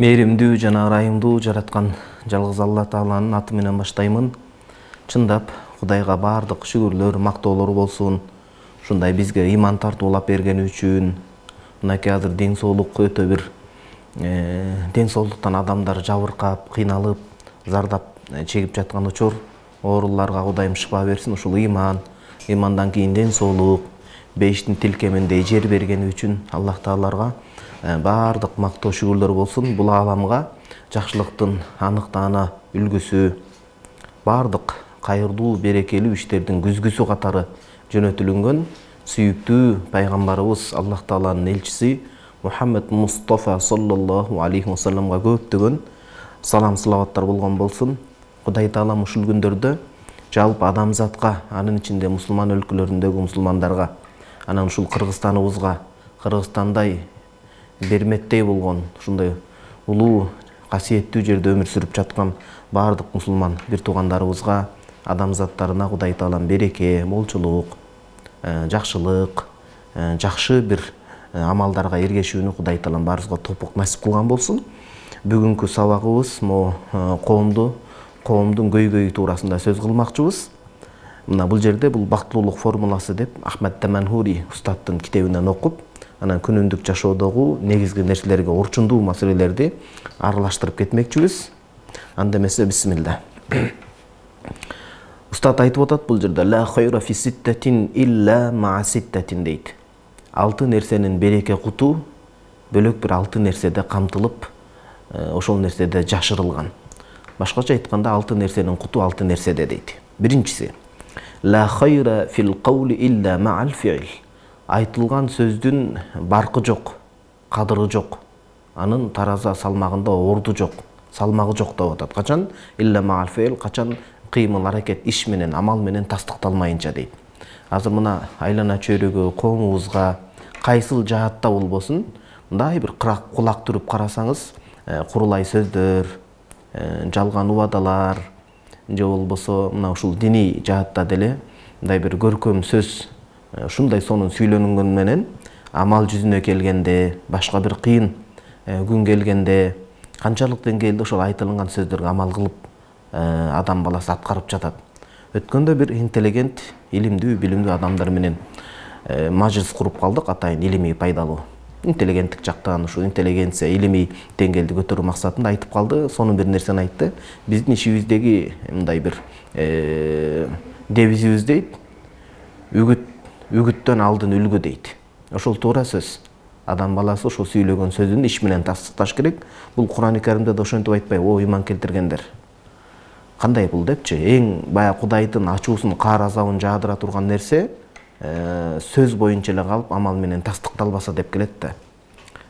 Мээримдүү жана ырайымдуу жараткан жалгыз Алла Тааланын аты менен баштаймын. Чындап Кудайга бардык шүгүрлөр, мактоолор болсун. Ушундай бизге иман тартуулап бергени үчүн. Мынакей азыр ден соолук өтө бир ден соолуктан адамдар жабыркап, кыйналып, зардап чегип жаткан учур ооруларга Кудайым шыпа берсин. Ушул имандан кийин ден соолук, бейиштин тилкеминдей жер бергени үчүн Аллах Тааларга бардык мактоо шүгүрлөр болсун. Бул ааламга жакшылыктын аныктаана үлгүсү, бардык кайырдуу, берекелүү иштердин күзгүсү катары жөнөтүлүнгөн сүйүктүү пайгамбарыбыз Аллах Тааланын элчиси Мухаммед Мустафа саллаллаху алейхи ва салламга көптөгөн салам салаваттар болгон болсун. Кудай Таалам ушул күндөрдө жалпы адамзатка, анын ичинде мусулман өлкөлөрүндөгү мусулмандарга, анан ушул Кыргызстаныбызга, Кыргызстандай берметтей болгон ушундай улуу касиеттүү жерде өмүр сүрүп жаткан бардык мусулман бир туугандарыбызга, адамзаттарына Кудай Таалам береке, молчулук, жакшылык, жакшы бир амалдарга эргешүүнү Кудай Таалам баарыбызга топук насип кылган болсун. Бүгүнкү сабагыбыз коомдун көйгөйү туурасында сөз кылмакчыбыз. Мына бул жерде бул бактылуулук формуласы деп Ахмад Таманхури устаттын китебинен окуп, анан күнүмдүк жашоодогу негизги нерселерге орчундуу маселелерди аралаштырып кетмекчибиз. Анда эмесе бисмилла. Устат айтып атат бул жерде ла хайра фи ситтатин илля ма ситтатин дейт. 6 нерсенин береке куту бөлөк бир 6 нерседе камтылып, ошол нерседе жашырылган. Башкача айтканда 6 нерсенин куту 6 нерседе дейт. Биринчиси ла хайра фил каули илля ма'ал фи'л. Айтылган сөздүн баркы жок, кадыры жок. Анын тараза салмагында орду жок, салмагы жок деп атат. Качан илля ма'ал фи'л, качан кыймыл аракет иш менен, амал менен тастыкталмайынча дейт. Азыр мына айлана чөйрөгө, коомубузга кайсыл жаатта болбосун, мындай бир кулак түрүп карасаңыз, курулай сөздөр, жалган убадалар, же болбосо мына ушул диний жаатта деле мындай бир көркөм сөз, ушундай сонун сүйлөнгөн менен амал жүзүнө келгенде, башка бир кыйын күн келгенде канчалык деңгээлде ошол айтылган сөздөргө амал кылып адам баласы аткарып жатат. Өткөндө бир интеллигент, илимдүү, билимдүү адамдар менен мажлис куруп калдык, атайын илимий пайдалуу. Интеллигенттик жактан ушу интеллигенция, илимий деңгээлди көтөрүү максатында айтып калды. Сонун бир нерсени айтты. Биздин ишибиздеги мындай бир девизибиз дейт, үгүттөн алдын үлгү дейт. Ошол туура сөз. Адам баласы ошол сүйлөгөн сөзүн иш менен тастыкташ керек. Бул Кур'ан-ы Каримде да ошентип айтпай, о иман келтиргендер. Кандай бул депчи? Эң бая Кудайдын ачуусун, каар азабын жаадыра турган нерсе сөз боюнча эле калып, амал менен тастыкталбаса деп келет да.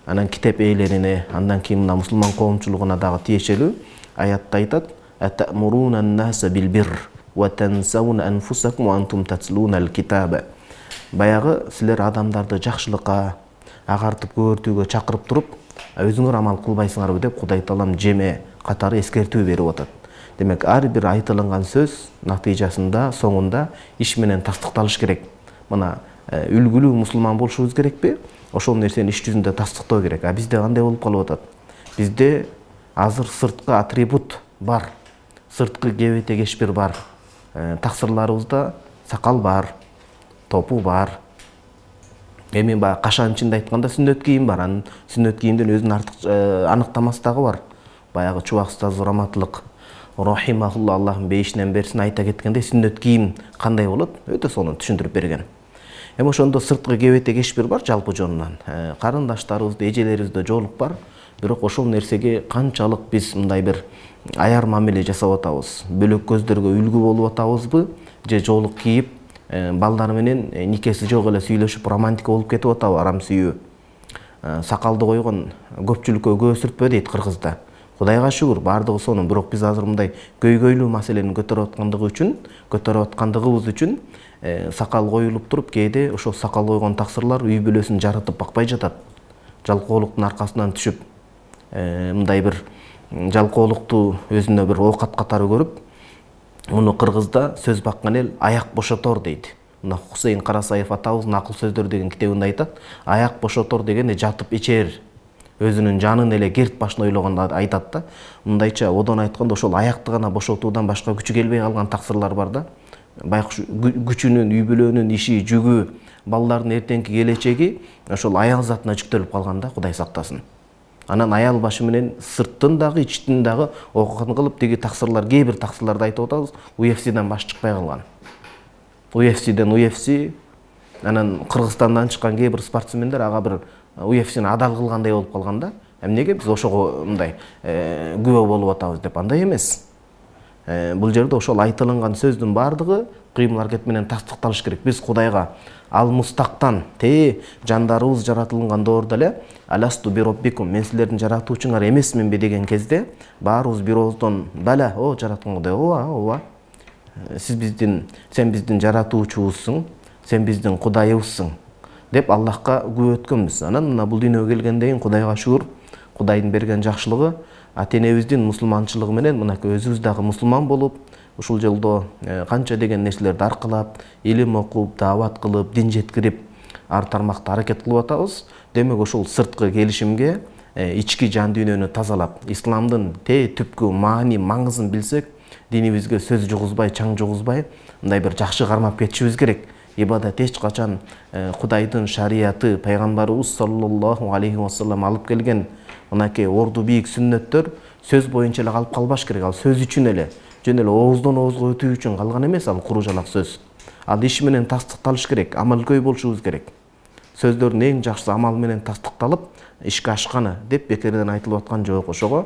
Анан китеп ээлерине, андан кийин мына мусулман коомчулугуна дагы тиешелүү аятта айтат: "Атамуруна ан-наса бил бир ва тансауна анфусакум ва антум татлуна ал-китаба." Баягы силер адамдарды жакшылыкка, агартып көөртүүгө чакырып туруп, өзүңөр амал кылбайсыңарбы деп Кудай Таалам жеме катары эскертүү берип атат. Демек, ар бир айтылган сөз натыйжасында, соңунда иш менен тастыкталыш керек. Мына үлгүлүү мусулман болушубуз керекпи? Ошол нерсени иш жүзүндө тастыктоо керек. А бизде кандай болуп калып атат? Бизде азыр сырткы атрибут бар, сырткы кебете кешпир бар. Таксырларыбызда сакал бар, топу бар. Эми баягы кашан ичинде айтканда сүннөт кийим бар. Анын сүннөт кийимдин өзүнүн артык аныктамасы дагы бар. Баягы чубак устаз Раматлык рахимахулла, Аллахым бейишинен берсин, айта кеткендей, сүннөт кийим кандай болот? Өтө сонун түшүндүрүп берген. Эми ошондо сырткы кебете кешпир бар жалпы жонунан. Карындаштарыбызда, эжелерибизде жоолук бар. Бирок ошол нерсеге канчалык биз мындай бир аяр мамиле жасап атабыз? Бөлөк көздөргө үлгү болуп атабызбы? Же жоолук кийип, балдар менен никеси жок эле сүйлөшүп, романтика болуп кетип атабы, арам сүйүү? Сакалды койгон көпчүлүккө көз сүртпө дейт кыргызда. Кудайга шүгүр, бардыгы сонун. Бирок биз азыр мындай көйгөйлүү маселени көтөрүп аткандыгыбыз үчүн сакал коюлуп туруп, кээде ошол сакал койгон таксырлар үй бүлөсүн жарытып бакпай жатат. Жалкоолуктун аркасынан түшүп, мындай бир жалкоолукту өзүнө бир оокат катары көрүп, муну кыргызда сөз баккан эл аяк бошотор дейт. Мына Хусейн Карасаев атабыздын Акыл сөздөр деген китебинде айтат, аяк бошотор дегени жатып ичер, өзүнүн жанын эле керт башына ойлогондо айтат да. Мындайча одон айтканда ошол аякты гана бошотуудан башка күчү келбей калган таксырлар бар да. Байкуш күчүнүн, үй бүлөнүн иши, жүгү, балдардын эртеңки келечеги ошол аял затына жүктөлүп калган да, Кудай сактасын. Анан аял башы менен сырттын дагы, ичтин дагы окуган кылып тиги таксырлар, кээ бир таксырларды айтып атабыз, UFC'ден баш чыкпай калган. UFC'ден UFC, анан Кыргызстандан чыккан кээ бир спортсмендер ага бир UFC'ни адал кылгандай болуп калган да. Эмнеге биз ошого мындай күбө болуп атабыз деп? Андай эмес. Бул жерде ошол айтылган сөздүн бардыгы кыймыл аракет менен тастыкталыш керек. Биз Кудайга ал мустактан жандарыбыз жаратылган доордо эле аласту бироббикум, мен силердин жаратуучуңар эмесминби деген кезде баарыбыз бир ооздон бала, о жараткан Кудай, ооба. Сен биздин жаратуучубузсуң, сен биздин Кудайыбызсың деп Аллахка күбө өткөнбүз. Анан мына бул дүйнөгө келгенден кийин Кудайга шүгүр, Кудайдын берген жакшылыгы, ата-энебиздин мусулманчылыгы менен мынакей өзүбүз дагы мусулман болуп, ушул жолдо канча деген нерселерди аркылап, илим окуп, даават кылып, дин жеткирип, ар тармакта аракет кылып атабыз. Демек ошол сырткы келишимге ички жан дүйнөнү тазалап, исламдын түпкү маани, маңызын билсек, динибизге сөз жугузбай, чаң жугузбай, мындай бир жакшы кармап кетишибиз керек. Ибадат эч качан Кудайдын шарияты, пайгамбарыбыз саллаллаху алейхи вассалам алып келген мынакей орду бийик сүннөттөр сөз боюнча эле калып калбаш керек. Ал сөз үчүн эле, жөн эле ооздон оозго өтүү үчүн калган эмес, ал куру жалак сөз. Ал иш менен тастыкталыш керек, амалкөй болушубуз керек. Сөздөрдүн эң жакшысы амал менен тастыкталып, ишке ашканы деп бекерден айтылып аткан жок. Ошого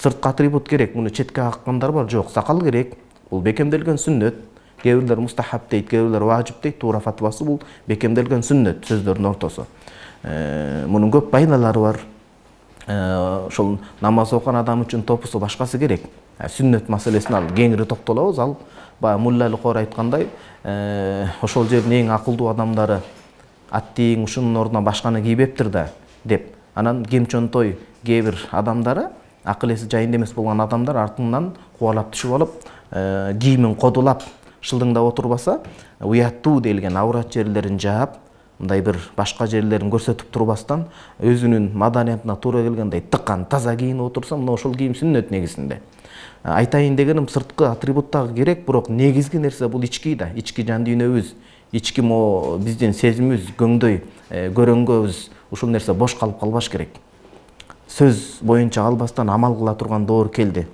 сырткы атрибут керек. Муну четке каккандар бар, жок, сакал керек. Бул бекемделген сүннөт. Кээ бирлер мустахаб дейт, кээ бирлер важип дейт. Туура фатвасы бул бекемделген сүннөт сөздөрдүн ортосу. Мунун көп пайдалары бар. Ошол намаз окуган адам үчүн топусу башкасы керек. Сүннөт маселесине ал кеңири токтолобуз. Ал баягы Мулла Лукор айткандай, ошол жердин эң акылдуу адамдары аттиң ушунун ордуна башканы кийбептир да деп. Анан кемчонтой кээ бир адамдары, акыл эси жайында эмес болгон адамдар артынан кубалап түшүп алып, кийимин кодулап, шылдыңдап отурбаса, уяттуу делген аврат жерлерин жаап, мындай бир башка жерлерин көрсөтүп турбастан, өзүнүн маданиятына туура келгендей тыккан, таза кийинип отурса, мына ошол кийим сүннөт негизинде. Айтайын дегеним, сырткы атрибут дагы керек, бирок негизги нерсе бул ички да, ички жан дүйнөбүз, ички биздин сезимибиз, көңдөй, көрөңгөбүз, ушул нерсе бош калып калбаш керек. Сөз боюнча калбастан амал кыла турган доор келди.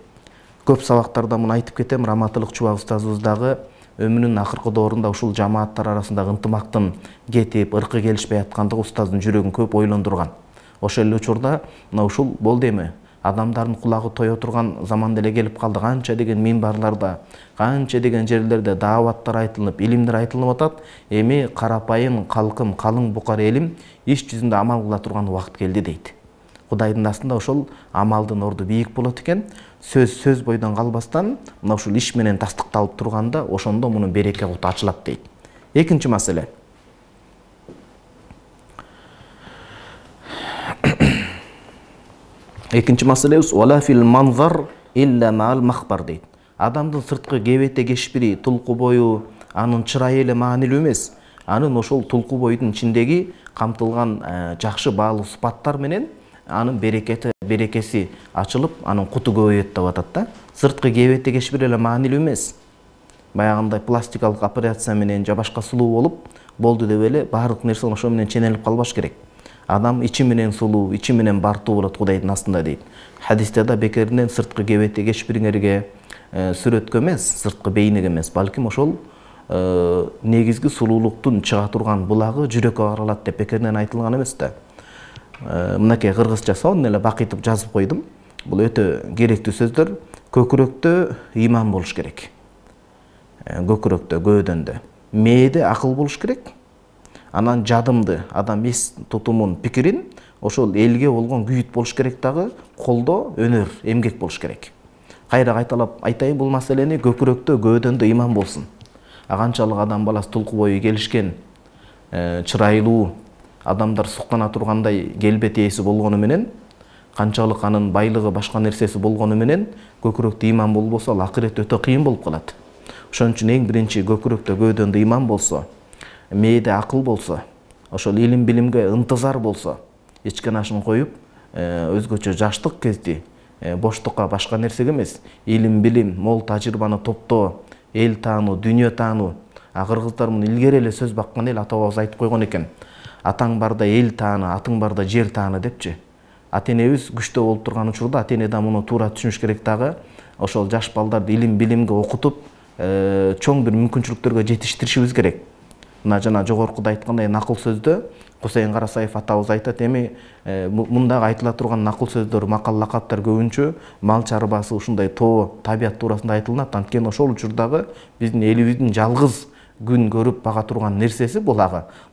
Көп сабактарда муну айтып кетем, Раматылык Чубак устазыбыз дагы өмүрүнүн акыркы доорунда ушул жамааттар арасындагы ынтымактын кетип, ыркы келишпей аткандыгы устаздын жүрөгүн көп ойлондурган. Ошол эле учурда мына ушул болду эми. Адамдардын кулагы тое турган заман деле келип калды. Канча деген минбарларда, канча деген жерлерде дааваттар айтылып, илимдер айтылып атат. Эми карапайым калкым, калың букар элим иш жүзүндө амал кыла турган убакыт келди дейт. Кудайдын астында ошол амалдын орду бийик болот экен. Сөз бойдон калбастан, мына ушул иш менен тастыкталып турганда, ошондо мунун береке куту ачылат дейт. Экинчи маселе. Экинчи маселебиз вала фил манзар илля маал махбар дейт. Адамдын сырткы кебете кешпири, тулку бою, анын чырайы эле маанилүү эмес. Анын ошол тулку бойдун ичиндеги камтылган жакшы баалуу сыпаттар менен анын берекеси ачылып, анын куту көбөйөт деп атат да. Сырткы кебете кешпири эле маанилүү эмес. Баягындай пластикалык операция менен же башка сулуу болуп болду деп эле баардык нерсе ошо менен ченелип калбаш керек. Адам ичи менен сулуу, ичи менен бартуу болот Кудайдын астында дейт. Хадисте да бекеринен сырткы кебете кешпириңерге сүрөткө эмес, сырткы бейнеге эмес, балким ошол негизги сулуулуктун чыга турган булагы жүрөккө каралат деп бекеринен айтылган эмес да. Мынакей кыргызча сонун эле бакытып жазып койдум. Бул өтө керектүү сөздөр. Көкүрөктө иман болуш керек. Көкүрөктө, көөдөндө. Мээде акыл болуш керек. Анан жадымды, адам эс тутумун, пикирин ошол элге болгон күйүт болуш керек дагы, колдо өнөр, эмгек болуш керек. Кайра кайталап айтайын бул маселени, көкүрөктө, көөдөндө иман болсун. Канчалык адам баласы тулку бою келишкен, чырайлуу адамдар суктана тургандай келбет ээси болгону менен, канчалык анын байлыгы, башка нерсеси болгону менен, көкүрөктө иман болбосо, ал акырет өтө кыйын болуп калат. Ошон үчүн эң биринчи көкүрөктө, көөдөндө иман болсо, мээде акыл болсо, ошол илим билимге ынтызар болсо, ичкен ашын коюп, өзгөчө жаштык кезди боштукка башка нерсеге эмес, илим билим, мол тажрыйбаны топтоо, эл таануу, дүйнө таануу. Кыргыздар муну илгери эле сөз баккан эл ата бабабыз айтып койгон экен. Атаң барда эл тааны, атың барда жер тааны депчи. Ата энебиз күчтүү болуп турган учурда ата эне да муну туура түшүнүш керек дагы. Ошол жаш балдарды илим билимге окутуп, чоң бир мүмкүнчүлүктөргө жетиштиришибиз керек. Мына жана жогоркуда айткандай накыл сөздө Кусейин Карасаев атабыз айтат, эми мындагы айтыла турган накыл сөздөр, макал лакаптар көбүнчө мал чарбасы, ушундай тоо, табият туурасында айтылат. Анткени ошол учурдагы биздин элибиздин жалгыз күн көрүп бага турган нерсеси бул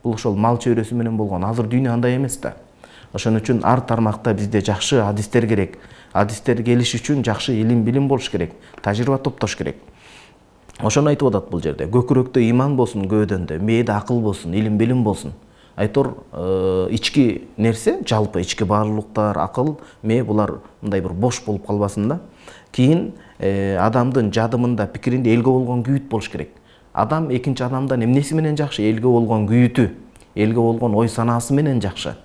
ошол мал чөйрөсү менен болгон. Азыр дүйнө андай эмес да. Ошон үчүн ар тармакта бизде жакшы адистер керек. Адистер келиш үчүн жакшы илим билим болуш керек, тажрыйба топтош керек. Ошону айтып атат бул жерде. Көкүрөктө иман болсун, көөдөндө мээде акыл болсун, илим билим болсун. Айтор ички нерсе, жалпы ички баалуулуктар, акыл, мээ булар мындай бир бош болуп калбасын да. Кийин адамдын жадымында, пикиринде элге болгон күйүт болуш керек. Адам экинчи адамдан эмнеси менен жакшы? Элге болгон күйүтү, элге болгон ой санаасы менен жакшы.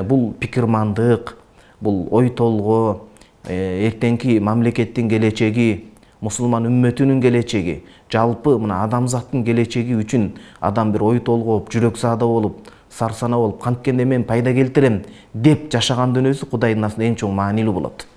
Бул пикирмандык, бул ой толгоо, эртеңки мамлекеттин келечеги, мусулман үммөтүнүн келечеги, жалпы мына адамзаттын келечеги үчүн адам бир ой толгооп, жүрөк саада болуп, сарсана болуп, канткенде мен пайда келтирем деп жашагандын өзү Кудайдын назарында эң чоң маанилүү болот.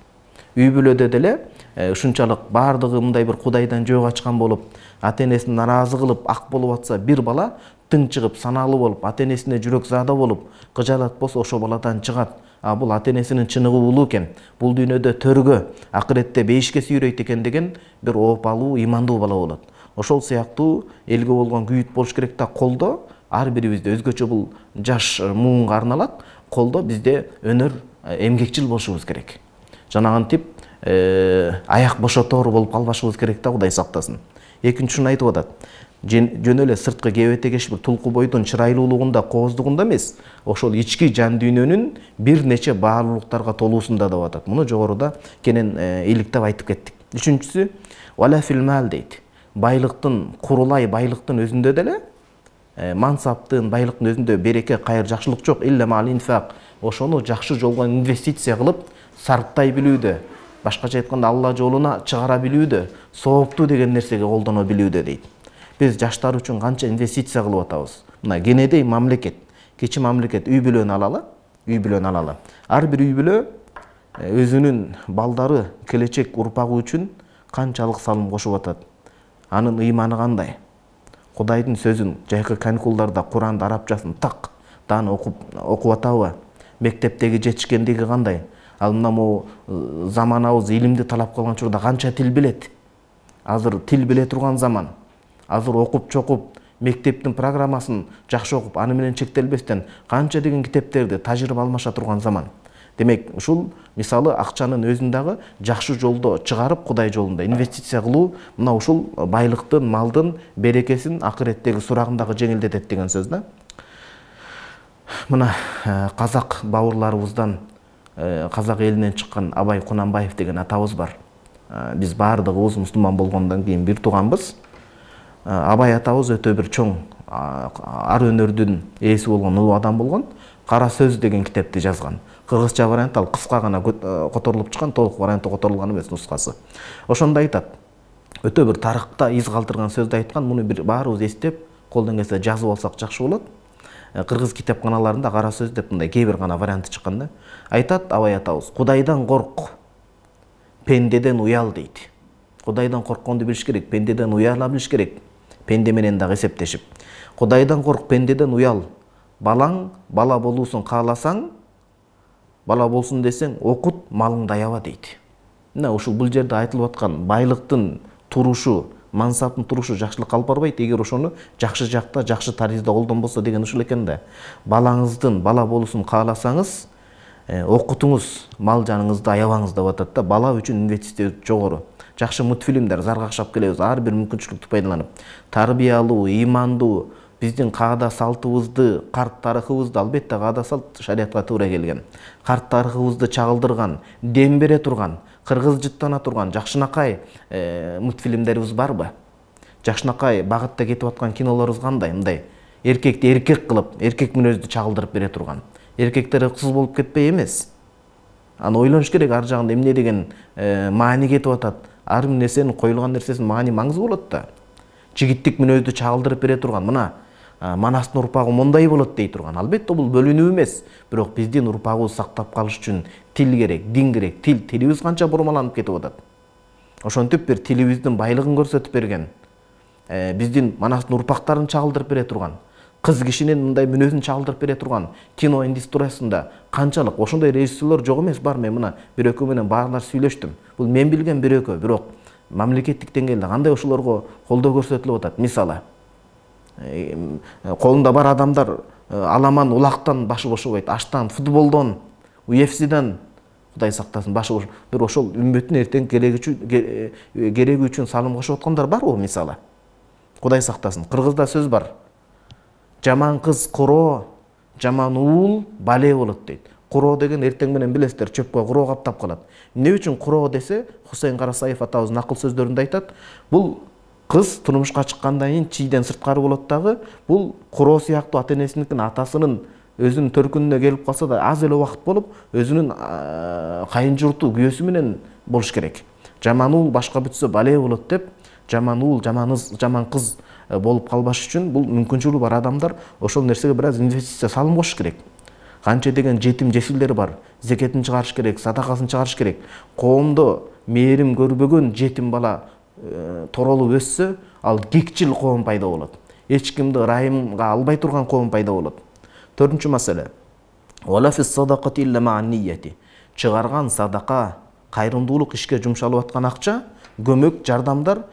Үй бүлөдө деле ушунчалык баардыгы мындай бир Кудайдан жөө качкан болуп, ата энесин наразы кылып ак болуп атса, бир бала тың чыгып, саналуу болуп, ата энесине жүрөк заада болуп, кыжаалат болсо ошол баладан чыгат. Бул ата энесинин чыныгы улуу экен. Бул дүйнөдө төргө, акыретте бейишке сүйрөйт экен деген бир оопалуу, имандуу бала болот. Ошол сыяктуу элге болгон күйүт болуш керек да. Колдо ар бирибизде өзгөчө бул жаш муунга арналат. Колдо бизде өнөр, эмгекчил болушубуз керек. Жанагантип аяк бошотоор болуп калбашыбыз керек да, Кудай сактасын. Экинчисин айтып атат. Жөн эле сырткы кебете кеш бир тулку бойдун чырайлуулугунда, кооздугунда эмес, ошол ички жан дүйнөнүн бир нече баалуулуктарга толуусунда деп атат. Муну жогоруда кенен иликтеп айтып кеттик. Үчүнчүсү вала фил мал дейт. Байлыктын, курулай байлыктын өзүндө деле, мансаптын, байлыктын өзүндө береке, кайыр, жакшылык жок. Илля мал инфак. Ошону жакшы жолго инвестиция кылып, сарптай билүүдө, башкача айтканда Алла жолуна чыгара билүүдө, сооптуу деген нерсеге колдоно билүүдө дейт. Биз жаштар үчүн канча инвестиция кылып атабыз. Мына кенедей мамлекет, кечи мамлекет үй бүлөнү алалы. Ар бир үй бүлө өзүнүн балдары, келечек урпагы үчүн канчалык салым кошуп атат. Анын ыйманы кандай? Кудайдын сөзүн жайкы каникулдарда Куранды арабчасын так тааны окуп атабы? Мектептеги жетишкендиги кандай? Ал мына могу заманабыз илимди талап кылган учурда канча тил билет? Азыр тил биле турган заман. Азыр окуп чокуп, мектептин программасын жакшы окуп, аны менен чектелбестен канча деген китептерди тажрыйба алмаша турган заман. Демек, ушул мисалы акчанын өзүн дагы жакшы жолдо чыгарып, Кудай жолунда инвестиция кылуу, мына ушул байлыктын, малдын берекесин акыреттеги сурагын дагы жеңилдетет деген сөз да. Мына казак бауырларыбыздан, казак элинен чыккан Абай Кунанбаев деген атабыз бар. Биз баардыгыбыз мусулман болгондон кийин бир тууганбыз. Абай атабыз өтө бир чоң ар өнөрдүн ээси болгон улуу адам болгон. Кара сөз деген китепти жазган. Кыргызча вариант ал кыска гана которулуп чыккан, толук варианты которулган эмес нускасы. Ошондо айтат. Өтө бир тарыхта из калтырган сөздү айткан. Муну бир баарыбыз эстеп, колдон келсе жазып алсак жакшы болот. Кыргыз китепканаларында кара сөз деп мындай кээ бир гана варианты чыккан да. Айтат Абай атабыз: Кудайдан корк, пендеден уял дейт. Кудайдан коркконду билиш керек, пендеден уяла билиш керек. Пенде менен дагы эсептешип. Кудайдан корк, пендеден уял. Балаң бала болуусун кааласаң, бала болсун десең, окут, малыңды аяба дейт. Мына ушул бул жерде айтылып аткан байлыктын турушу, мансаптын турушу жакшылык алып барбайт, эгер ошону жакшы жакта, жакшы таризде колдонбосо деген ушул экен да. Балаңыздын бала болуусун кааласаңыз, окутуңуз, мал жаныңызды аябаңыз деп атат да. Бала үчүн инвестиция жогору. Жакшы мультфильмдер заргакшап келебиз, ар бир мүмкүнчүлүктү пайдаланып. Тарбиялуу, имандуу, биздин каада салтыбызды, карт тарыхыбызды, албетте каада салт шариатка туура келген. Карт тарыхыбызды чагылдырган, дем бере турган, кыргыз жыттана турган жакшынакай мультфильмдерибиз барбы? Жакшынакай багытта кетип аткан кинолорубуз кандай? Мындай эркекти эркек кылып, эркек мүнөздү чагылдырып бере турган. Эркектер ыксыз болуп кетпей эмес. Аны ойлоnuш керек, ар жагында эмне деген маани кетип атат. Ар бир нерсенин коюлган нерсесинин маани маңызы болот да. Жигиттик мүнөздү чагылдырып бере турган, мына Манастын урпагы мондай болот дей турган. Албетте бул бөлүнүү эмес, бирок биздин урпагыбызды сактап калыш үчүн тил керек, дин керек. Тилибиз канча бурмаланып кетип атат. Ошентип бир тилибиздин байлыгын көрсөтүп берген, биздин Манастын урпактарын чагылдырып бере турган, кыз кишинин мындай мүнөзүн чагылдырып бере турган кино индустриясында канчалык ошондой режиссерлор жок эмес, бар. Мен мына бир экөө менен баарлар сүйлөштүм. Бул мен билген бир экөө, бирок мамлекеттик деңгээлде кандай ошолорго колдоо көрсөтүлүп атат. Мисалы, колунда бар адамдар аламан улактан башы бошобойт, аштан, футболдон, UFC'ден, Кудай сактасын, башы бош. Бир ошол үммөттүн эртең кереги үчүн салым кошуп аткандар барбы, мисалы? Кудай сактасын. Кыргызда сөз бар. Жаман кыз куро, жаман уул бале болот дейт. Куро деген эртең менен билесиздер, чөпкө куро каптап калат. Эмне үчүн куро десе, Хусейн Карасаев атабыздын акыл сөздөрүндө айтат, бул кыз турмушка чыккандан кийин чийден сырткары болот дагы, бул куро сыяктуу ата-энесиникин, атасынын өзүнүн төркүнүнө келип калса да аз эле убакыт болуп, өзүнүн кайын журту, күйөөсү менен болуш керек. Жаман уул башка бүтсө бале болот деп, жаман уул, жаман кыз болуп калбаш үчүн бул мүмкүнчүлүгү бар адамдар ошол нерсеге бир аз инвестиция салым кошуш керек. Канча деген жетим жесилдер бар, зекетин чыгарыш керек, садакасын чыгарыш керек. Коомдо мээрим көрбөгөн жетим бала торолуп өссө, ал кекчил коом пайда болот. Эч кимди ырайымга албай турган коом пайда болот. Төртүнчү маселе. Вала фис садакати илля ма'ан нияти. Чыгарган садака, кайрымдуулук ишке жумшалып аткан акча, көмөк, жардамдар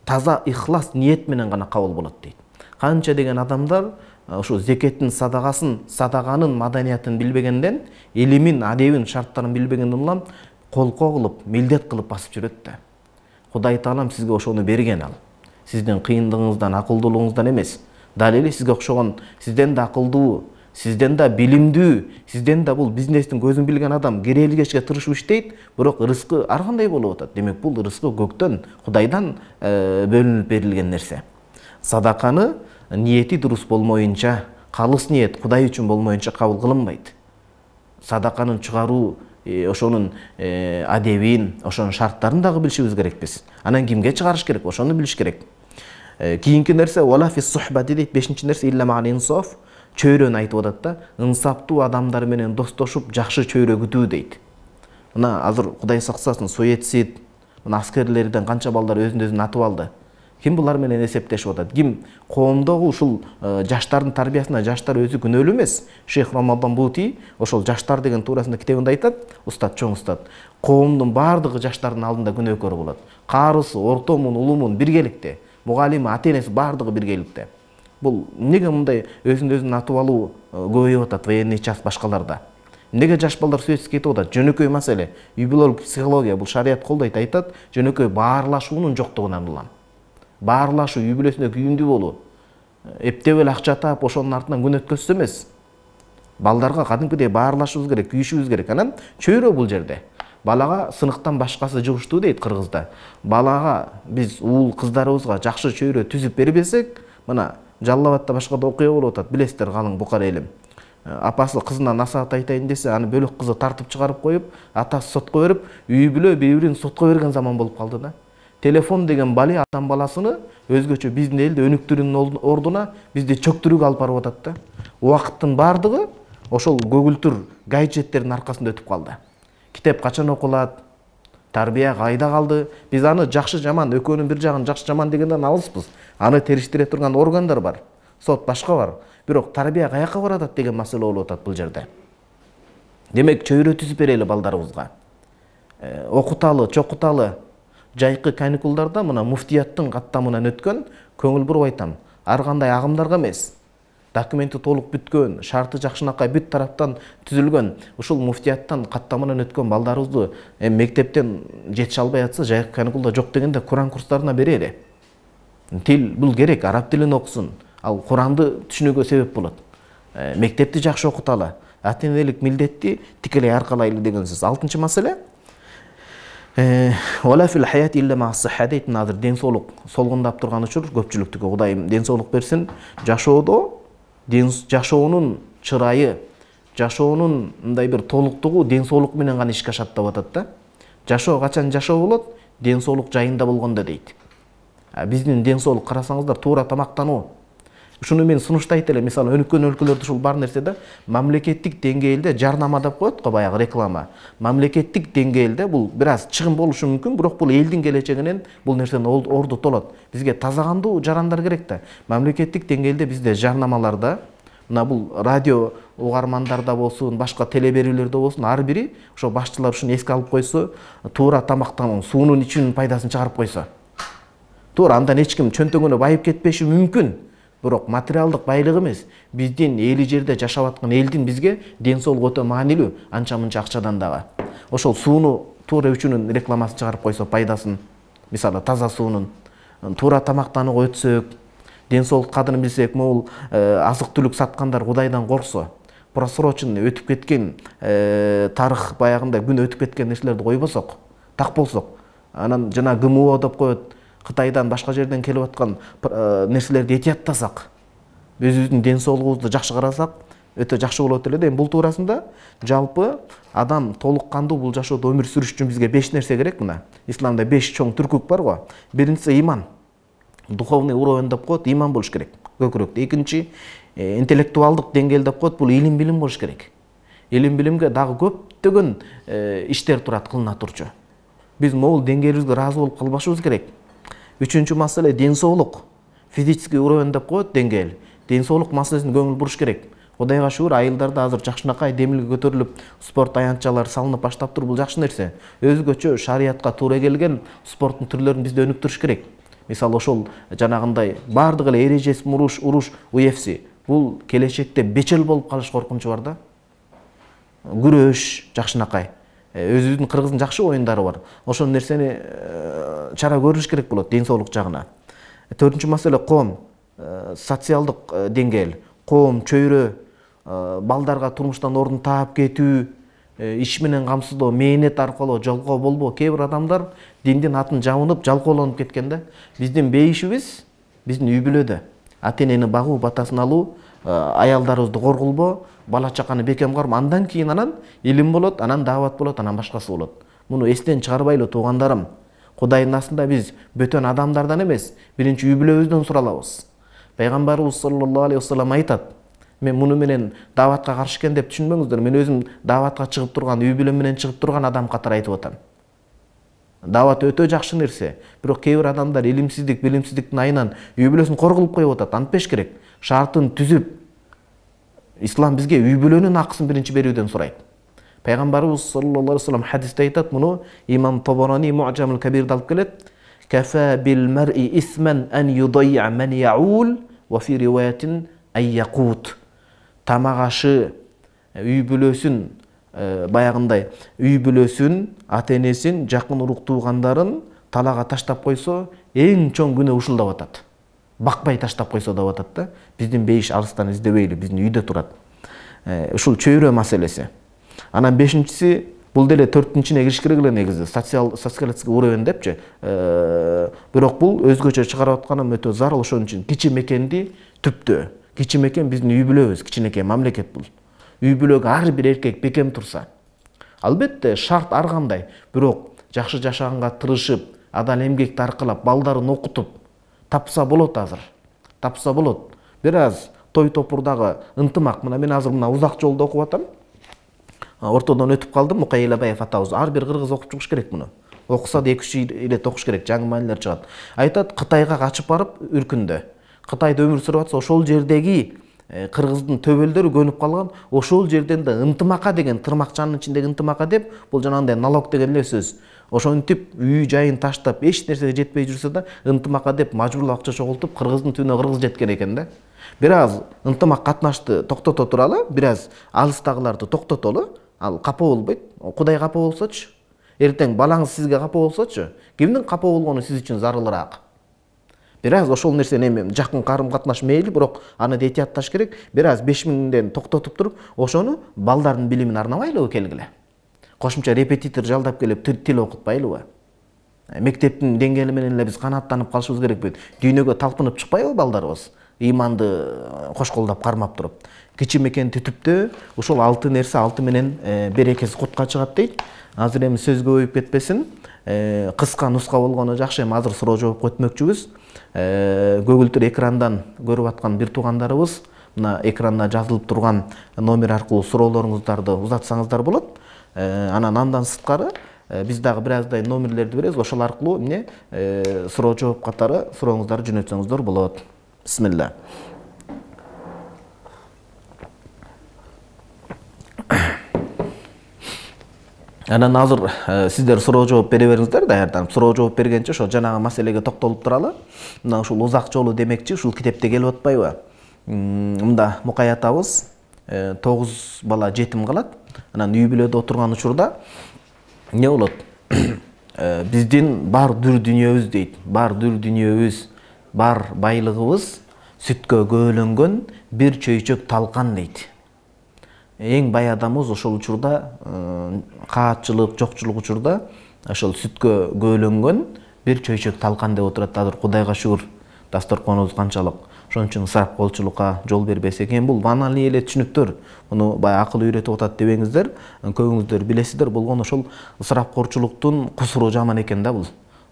таза ихлас ниет менен гана кабыл болот дейт. Канча деген адамдар ошо зекеттин, садаканын маданиятын билбегенден, илимин, адебин, шарттарын билбегенден улам колко кылып, милдет кылып басып жүрөт да. Кудай Таалам сизге ошону берген ал. Сиздин кыйындыгыңыздан, акылдуулугуңуздан эмес. Дал эле сизге окшогон, сизден да акылдуу, сизден да билимдүү, сизден да бул бизнестин көзүн билген адам керелгечке тырышып иштейт, бирок рызкы ар кандай болуп атат. Демек бул рызкы көктөн, Кудайдан бөлүнүп берилген нерсе. Садаканы ниети дурус болмоюнча, калыс ниет Кудай үчүн болмоюнча кабыл кылынбайт. Садаканын чыгаруу, ошонун адебин, ошонун шарттарын дагы билишибиз керекпиз. Анан кимге чыгарыш керек, ошону билиш керек. Кийинки нерсе вала фис сухбати дейт. Бешинчи нерсе илля ма'ан инсаф. Чөйрөнү айтып атат да, ынсаптуу адамдар менен достошуп, жакшы чөйрө күтүү дейт. Мына азыр Кудай сактасын, суицид, мына аскерлерден канча балдар өзүн атып алды. Ким булар менен эсептешип атат? Ким коомдогу ушул жаштардын тарбиясына жаштар өзү күнөөлүү эмес? Шейх Рамадан Бути ошол жаштар деген туурасында китебинде айтат, устат, чоң устат. Коомдун бардыгы жаштардын алдында күнөөкөр болот. Карысы, ортомун, улумун биргеликте, мугалими, ата-энеси бардыгы биргеликте. Бул эмнеге мындай өзүн атып алуу көбөйүп атат военный час башкаларда? Эмнеге жаш балдар суицидке кетип атат? Жөнөкөй маселе. Үй-бүлөлүк психология, бул шарият колдойт, айтат, жөнөкөй баарлашуунун жоктугунан улам. Баарлашуу, үй бүлөсүндө күйүндүү болуу, эптеп эле акча таап ошонун артынан күн өткөзсө эмес. Балдарга кадимкидей баарлашыбыз керек, күйүшүбүз керек. Анан чөйрө бул жерде. Балага сыныктан башкасы жугуштуу дейт кыргызда. Балага биз уул кыздарыбызга жакшы чөйрө түзүп бербесек, мына Жалал Абадта башка да окуя болуп атат. Билесиздер, калың букар элим. Апасы кызына насаат айтайын десе, аны бөлөк кызы тартып чыгарып коюп, атасы сотко берип, үй бүлө бири-бирин сотко берген заман болуп калды да. Телефон деген бали адам баласыны өзгөчө биздин элде өнүктүрүүнүн ордуна бизди чөктүрүүгө алып барып атат да. Убакыттын бардыгы ошол көгүлтүр гаджеттердин аркасында өтүп калды. Китеп качан окулат, тарбия кайда калды? Биз аны жакшы жаман, экөөнүн бир жагын жакшы жаман дегенден алыспыз. Аны териштире турган органдар бар, сот башка бар. Бирок тарбия каяка баратат деген маселе болуп атат бул жерде. Демек чөйрө түзүп берели балдарыбызга. Окуталы, чокуталы. Жайкы каникулдарда мына муфтияттын каттамынан өткөн, көңүл буруп айтам, ар кандай агымдарга эмес. Документи толук бүткөн, шарты жакшынакай бүт тараптан түзүлгөн, ушул муфтияттан каттамынан өткөн балдарыбызды мектептен жетише албай атса, жайкы каникулда жок дегенде Куран курстарына берели. Тил бул керек, араб тилин окусун. Ал Куранды түшүнүүгө себеп болот. Мектепти жакшы окуталы, ата-энелик милдетти тикелей аркалайлы деген сөз. 6-чы маселе. Вала фил хаяти илля ма'ас-сихха дейт. Азыр ден соолук солгундап турган учур, көпчүлүктүгө Кудайым ден соолук берсин. Жашоодо жашоонун чырайы, жашоонун мындай бир толуктугу ден соолук менен гана ишке ашат деп атат да. Жашоо качан жашоо болот? Ден соолук жайында болгондо дейт. Биздин ден соолук карасаңыздар туура тамактануу. Ушуну мен сунуштайт элем. Мисалы өнүккөн өлкөлөрдө ушул бар нерсе да, мамлекеттик деңгээлде жарнама деп коет го, баягы реклама. Мамлекеттик деңгээлде бул бир аз чыгым болушу мүмкүн, бирок бул элдин келечегинен бул нерсени ордутолот. Бизге таза кандуу жарандар керек да. Мамлекеттик деңгээлде бизде жарнамаларда, мына бул радио угармандарда болсун, башка теле берүүлөрдө болсун, ар бири ошо башчылар ушуну эске алып койсо, туура тамактануу, суунун ичүүнүн пайдасын чыгарып койсо. Туура андан эч ким чөнтөгүнө байып кетпеши мүмкүн. Бирок материалдык байлык эмес, биздин эли жерде жашап аткан элдин бизге ден соолугу өтө маанилүү, анча-мынча акчадан дагы. Ошол сууну туура ичүүнүн рекламасын чыгарып койсо пайдасын, мисалы таза суунун, туура тамактанууга өтсөк, ден соолук кадырын билсек, могул азык-түлүк саткандар Кудайдан корксо, просроченный өтүп кеткен тарых баягындай күн өтүп кеткен нерселерди койбосок, так болсок, анан жана ГМО деп коет, Кытайдан башка жерден келип аткан нерселерди этияттасак, өзүбүздүн ден соолугубузду жакшы карасак, өтө жакшы болот эле. Бул туурасында жалпы адам толук кандуу бул жашоодо өмүр сүрүш үчүн бизге 5 нерсе керек. Мына исламда 5 чоң түркүк бар го. Биринчиси иман. Духовный уровень деп коет, иман болуш керек. Көкүрөктө. Экинчи интеллектуалдык деңгээл деп коет, бул илим билим болуш керек. Илим билимге дагы көптөгөн иштер турат, кылына турчу. Биз могул деңгээлибизге ыраазы болуп калбашыбыз керек. Үчүнчү маселе ден соолук. Физический уровень деп коет, деңгээл. Ден соолук маселесине көңүл буруш керек. Кудайга шүгүр, айылдарда азыр жакшынакай демилге көтөрүлүп, спорт аянтчалар салынып баштап туруп, бул жакшы нерсе. Өзгөчө шариятка туура келген спорттун түрлөрүн бизде өнүктүрүш керек. Мисалы ошол жанагындай бардык эле эрежеси уруш, UFC. Бул келечекте бечел болуп калыш коркунучу бар да. Күрөш жакшынакай. Өзүбүздүн кыргыздын жакшы оюндары бар. Ошол нерсени чара көрүш керек болот ден соолук жагына. Төртүнчү маселе коом, социалдык деңгээл, коом, чөйрө, балдарга турмуштан ордун таап кетүү, иш менен камсыздоо, мээнет аркылуу жалкоо болбоо. Кээ бир адамдар диндин атын жабынып, жалкоолонуп кеткен да. Биздин бейишибиз биздин үй бүлөдө. Ата-энени багуу, батасын алуу, аялдарыбызды коргулбоо, бала чаканы бекем кармоо, андан кийин анан илим болот, анан даават болот, анан башкасы болот. Муну эстен чыгарбайлы туугандарым. Кудайдын астында биз бөтөн адамдардан эмес, биринчи үй бүлөбүздөн суралабыз. Пайгамбарыбыз саллаллаху алейхи вассалам айтат: "Мен муну менен дааватка каршы экен деп түшүнбөңүздөр. Мен өзүм дааватка чыгып турган, үй бүлөм менен чыгып турган адам катары айтып атам. Даават өтө жакшы нерсе. Бирок кээ бир адамдар илимсиздик, билимсиздиктин айынан үй бүлөсүн коргулуп коюп атат. Антпеш керек. Шартын түзүп, ислам бизге үй бүлөнүн акысын биринчи берүүдөн сурайт. Пайгамбарыбыз саллаллаху алейхи вассалам хадисте айтат, муну имам Табарани Муъджамул Кабирде алып келет. Кафа бил мар'i исман ан юдайя ман яул ва фи риваятин ан якут. Тамак ашы үй бүлөсүн, баягындай үй бүлөсүн, ата-энесин, жакын урук туугандарын талага таштап койсо, эң чоң күнөө ушул деп атат. Бакпай таштап койсо деп атат да. Биздин бейиш алыстан издебейли, биздин үйдө турат. Ушул чөйрө маселеси. Анан бешинчиси, бул деле төртүнчүнө кириш керек эле негизи, социалдык уровень депчи. Бирок бул өзгөчө чыгарып атканым өтө зарыл, ошон үчүн кичи мекенди түптөө. Кичи мекен биздин үй бүлөбүз, кичинекей мамлекет бул. Үй бүлөгө ар бир эркек бекем турса. Албетте шарт ар кандай, бирок жакшы жашаганга тырышып, адал эмгекти аркылап, балдарын окутуп тапса болот азыр. Тапса болот. Бир аз той топурдагы ынтымак. Мына мен азыр узак жолдо окуп атам. Ортодон өтүп калдым, Мукай Элебаев атабыз. Ар бир кыргыз окуп чыгыш керек муну. Окуса да 2-3 илет окуш керек, жаңы маанилер чыгат. Айтат, Кытайга качып барып үркүндө. Кытайда өмүр сүрүп атса, ошол жердеги кыргыздын төбөлдөрү көнүп калган, ошол жерден да ынтымака деген, тырмакчанын ичиндеги ынтымака деп, бул жанагындай налог деген эле сөз. Ошентип үй жайын таштап, эч нерсеге жетпей жүрсө да, ынтымака деп мажбурлап акча чогултуп, кыргыздын түбүнө кыргыз жеткен экен да. Бир аз ынтымак катнашты токтото туралы, бир аз алыстагыларды токтотолу. Ал капа болбойт. Кудай капа болсочу, эртең балаңыз сизге капа болсочу, кимдин капа болгону сиз үчүн зарылыраак. Бир аз ошол нерсени эми жакын карым катнаш мейли, бирок аны да этиятташ керек. Бир аз 5000ден токтотуп туруп, ошону балдардын билимин арнабайлыбы келгиле. Кошумча репетитор жалдап келип тил окутпайлыбы? Мектептин деңгээли менен эле биз канааттанып калышыбыз керекпи? Дүйнөгө талпынып чыкпайбы балдарыбыз? ыйманды кошколдоп кармап туруп. Кичи мекен түтүптө ушул 6 нерсе 6 менен берекеси кутка чыгат дейт. Азыр эми сөз көбөйүп кетпесин. Кыска нуска болгону жакшы. Эми азыр суроо жоопко өтмөкчүбүз. Көгүлтүр экрандан көрүп аткан бир туугандарыбыз мына экранда жазылып турган номер аркылуу суроолоруңуздарды узатсаңыздар болот. Андан сырткары биз дагы бир аздай номерлерди беребиз. Ошол аркылуу эмне суроо жооп катары сурооңуздарды жөнөтсөңүздөр болот. Бисмилла. Анан азыр сиздер суроо жооп бере бериңиздер, даярданып. Суроо жооп бергенче ошо жанагы маселеге токтолуп туралы. Мына ушул узак жолу демекчи, ушул китепте келип атпайбы? Мында Мукай атабыз 9 бала жетим калат. Анан үй бүлөдө отурган учурда эмне болот? Биздин бар дүр дүйнөбүз дейт. Бар дүр дүйнөбүз, бар байлыгыбыз сүткө көөлөнгөн бир чөйчөк талкан дейт. Эң бай адамыбыз ошол учурда каатчылык, жокчулук учурда ошол сүткө көөлөнгөн бир чөйчөк талкан деп отурат. Азыр Кудайга шүгүр, дасторконубуз канчалык. Ошон үчүн ысырапколчулукка жол бербесек экен. Бул баналый эле түшүнүктөр. Муну бая акыл үйрөтүп атат дебеңиздер. Көбүңүздөр билесиздер. Болгон ошол ысырапкорчулуктун кусуру жаман экен да бул.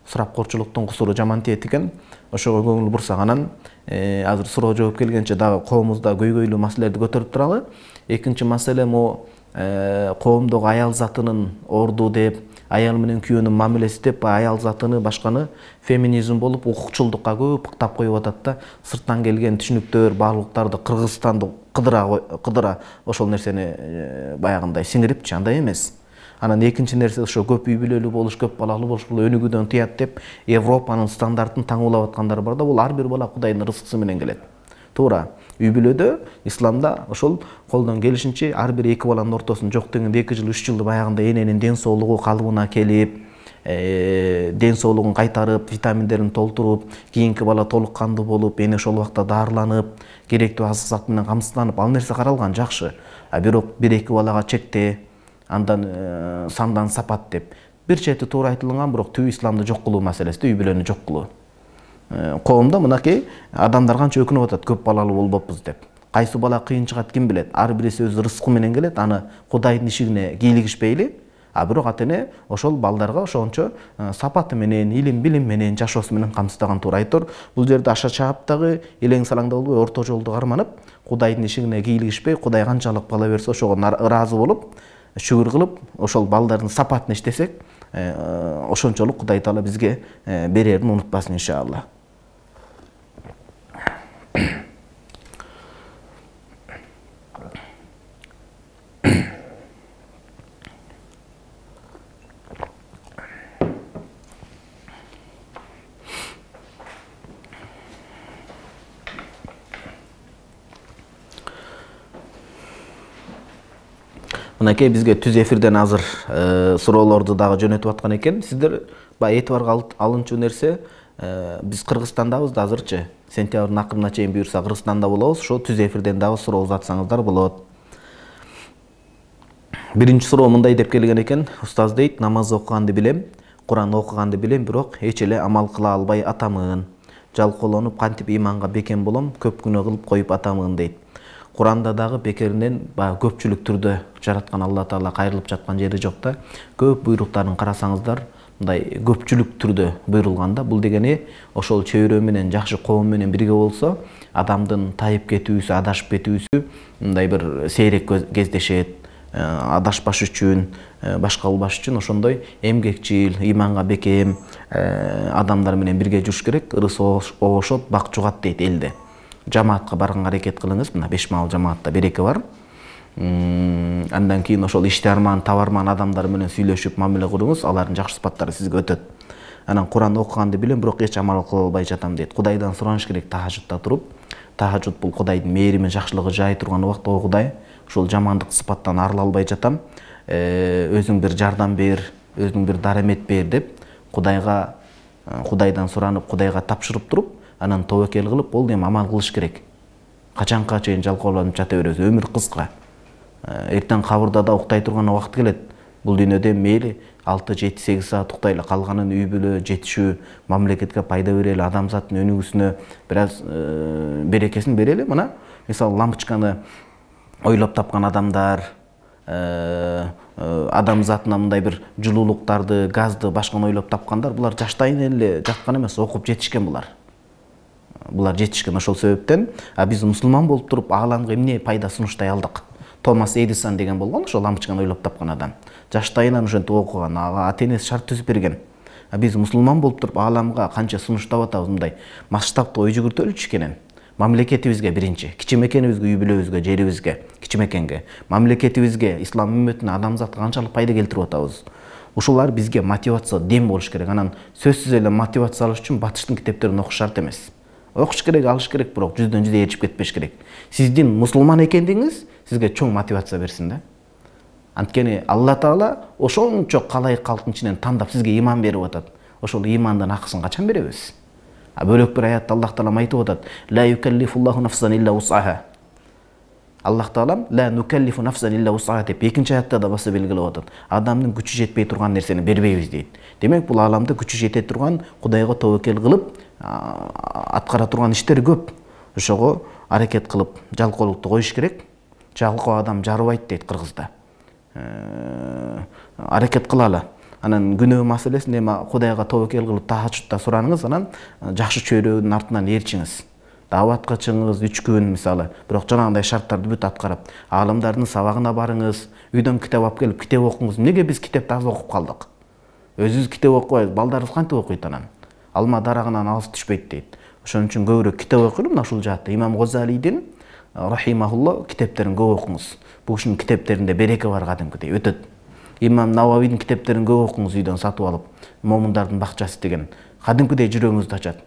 Ысырапкорчулуктун кусуру жаман тиет экен. Ошого көңүл бурсак, анан азыр суроо жооп келгенче дагы коомдо көйгөйлүү маселелерди көтөрүп туралы. Экинчи маселе мо коомдогу аял затынын орду деп, аял менен күйөөнүн мамилеси деп, аял затыны башканы феминизм болуп, укукчулдукка көп ыктап коюп атат да. Сырттан келген түшүнүктөр, баалыктарды Кыргызстанды кыдыра ошол нерсени баягындай сиңирипчи, андай эмес. Анан экинчи нерсе ошо көп үй бүлөлүү болуш, көп балалуу болуш бул өнүгүүдөн тыят деп Европанын стандартын таңуулап аткандар бар да. Бул ар бир бала Кудайдын рызкысы менен келет. Туура. Үй бүлөдө исламда ошол колдон келишинче ар бир 2 баланын ортосун жок дегенде 2 жыл 3 жылды баягында эненин ден соолугу калыбына келип, ден соолугун кайтарып, витаминдерин толтуруп, кийинки бала толук кандуу болуп, эне ошол убакта дарыланып, керектүү азык зат менен камсызданып, ал нерсе каралган жакшы. Бирок 1-2 балага чекте, андан сандан сапат деп. Бир чети туура айтылган, бирок түбү исламды жок кылуу маселеси, үй бүлөнү жок кылуу. Коомдо мынакей адамдар канча өкүнүп атат, көп балалуу болбоппуз деп. Кайсы бала кыйын чыгат ким билет? Ар бириси өз рызкы менен келет, аны Кудайдын ишигине кийлигишпейли. Бирок атене ошол балдарга ошончо сапаты менен, илим билим менен, жашоосу менен камсыздаган туура айтор. Бул жерде аша чаап дагы элең салаңда болбой, орто жолду карманып, Кудайдын ишигине кийлигишпей, Кудай канчалык бала берсе ошого ыраазы болуп, шүгүр кылып, ошол балдардын сапатын иштесек, ошончолук Кудай Таала бизге берерин унутпасын иншалла. Мынакей бизге түз эфирден азыр суроолорду дагы жөнөтүп аткан экен. Сиздер баягы этибарга алынчу нерсе, биз Кыргызстандабыз да азырчы. Сентябрдын акырына чейин буюрса Кыргызстанда болобуз. Ошо түз эфирден дагы суроо узатсаңыздар болот. Биринчи суроо мындай деп келген экен. Устаз дейт, намаз окуганды билем, Куран окуганды билем, бирок эч эле амал кыла албай атамын. Жалкоолонуп кантип иманга бекем болом, көп күнөө кылып коюп атамын дейт. Куранда дагы бекеринен көпчүлүк түрдө жараткан Алла Таала кайрылып жаткан жери жок да. Көп буйруктарын карасаңыздар, мындай көпчүлүк түрдө буйрулган да. Бул дегени ошол чөйрө менен, жакшы коом менен бирге болсо, адамдын тайып кетүүсү, адашып кетүүсү мындай бир сейрек кездешет. Адашпаш үчүн, башка кылбаш үчүн ошондой эмгекчил, иманга бекем адамдар менен бирге жүрүш керек. Ырыс оошот, бак жугат дейт элде. Жамаатка барганга аракет кылыңыз. Мына 5 маал жамаатта 1-2 бар. Андан кийин ошол иштиарман, табарман адамдар менен сүйлөшүп мамиле куруңуз, алардын жакшы сыпаттары сизге өтөт. Анан Куран окуганды билем, бирок эч амал кыла албай жатам дейт. Кудайдан сураныш керек тахажжудта туруп. Тахажжуд бул Кудайдын мээрими, жакшылыгы жай турган убакта, о Кудай, ушул жамандык сыпаттан арыла албай жатам. Өзүң бир жардам бер, өзүң бир дарамет бер деп Кудайдан суранып, Кудайга тапшырып туруп, анан тобокел кылып, болду эми амал кылыш керек. Качанка чейин жалкоолонуп жата беребиз? Өмүр кыска. Эртең кабырда да уктай турган убакыт келет. Бул дүйнөдө мейли 6-7-8 саат уктайлы, калганын үй бүлө, жетишүү, мамлекетке пайда берели, адамзаттын өнүгүүсүнө бир аз берекесин берели. Мына мисалы лампочканы ойлоп тапкан адамдар, адамзатына мындай бир жылуулуктарды, газды, башканы ойлоп тапкандар, булар жаштайын эле жаткан эмес, окуп жетишкен булар. Булар жетишкен. Ошол себептен биз мусулман болуп туруп ааламга эмне пайда сунуштай алдык? Томас Эдисон деген болгон, ошол лампочканы ойлоп тапкан адам. Жаштайынан ошентип окуган, ата-энеси шарт түзүп берген. Биз мусулман болуп туруп ааламга канча сунуштап атабыз мындай масштабты ой жүгүртөлүчү экенин. Мамлекетибизге биринчи, кичимекенибизге, үй бүлөбүзгө, жерибизге, кичимекенге, мамлекетибизге, ислам үммөтүнө, адамзатка канчалык пайда келтирип атабыз. Ушулар бизге мотивация, дем болуш керек. Анан сөзсүз эле мотивация алыш үчүн батыштын китептерин окуш шарт эмес. Окуш керек, алыш керек, бирок жүздөн жүз ээрчип кетпеш керек. Сиздин мусулман экендигиңиз сизге чоң мотивация берсин да. Анткени Алла Таала ошончо калайык калктын ичинен тандап сизге иман берип атат. Ошол имандын акысын качан беребиз? Бөлөк бир аятта Аллах Таала айтып атат: "Ла юкаллифуллаху нафсан илля усаха". Аллах Таала "Ла нукаллифу нафсан илля усаха" деп экинчи аятта да баса белгилеп атат. Адамдын күчү жетпей турган нерсени бербейбиз дейт. Демек, бул ааламда күчү жете турган, Кудайга тобокел кылып, аткара турган иштер көп. Ошого аракет кылып, жалкоолукту коюш керек. Жалкоо адам жарыбайт дейт кыргызда. Аракет кылалы. Анан күнөө маселесин эми Кудайга тобокел кылып тахажжутта сураныңыз, анан жакшы чөйрөнүн артынан ээрчиңиз. Даватка чыгыңыз 3 күн мисалы, бирок жанагындай шарттарды бүт аткарып, аалымдардын сабагына барыңыз, үйдөн китеп алып келип китеп окуңуз. Неге биз китепти аз окуп калдык? Өзүбүз китеп окубайбыз, балдарыбыз кантип окуйт анан? Алма дарагынан алыс түшпөйт дейт. Ошон үчүн көбүрөөк китеп окуйлу. Мына ушул жаатта Имам Гозалийдин рахимахулла китептерин көп окуңуз. Бул кишинин китептеринде береке бар кадимкидей, өтөт. Имам Нававийдин китептерин көп окуңуз, үйдөн сатып алып, Момундардын бакчасы деген кадимкидей жүрөгүңүздү ачат.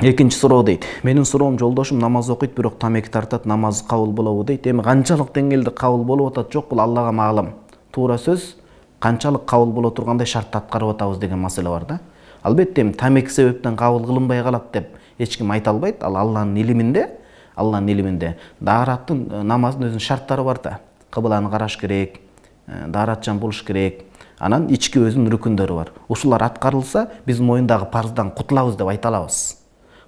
Экинчи суроо дейт. Менин суроом, жолдошум намаз окуйт, бирок тамеки тартат, намаз кабыл болобу дейт. Эми канчалык деңгээлде кабыл болуп атат, жок, бул Аллага маалым. Туура сөз, канчалык кабыл боло тургандай шартты аткарып атабыз деген маселе бар да. Албетте эми тамеки себептен кабыл кылынбай калат деп эч ким айта албайт. Ал Алланын илиминде. Даараттын, намаздын өзүнүн шарттары бар да. Кыбланы караш керек, дааратчан болуш керек. Анан ички өзүнүн рүкүндөрү бар. Ушулар аткарылса, биз моюндагы парыздан кутулабыз деп айта алабыз.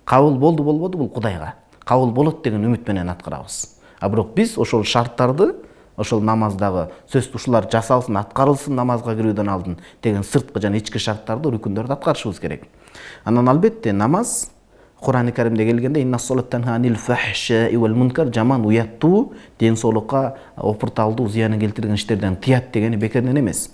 Кабыл болду болбоду, бул Кудайга. Кабыл болот деген үмүт менен аткарабыз. Бирок биз ошол шарттарды, ошол намаздагы сөз ушулар жасалсын, аткарылсын намазга кирүүдөн алдын деген сырткы жана ички шарттарды, рүкүндөрдү аткарышыбыз керек. Анан албетте намаз Кур'ан-ы Каримде келгенде инна солат танха анил фахшаи вал мункар, жаман уяттуу, ден соолукка опурталдуу, зыянын келтирген иштерден тыят дегени бекерден эмес.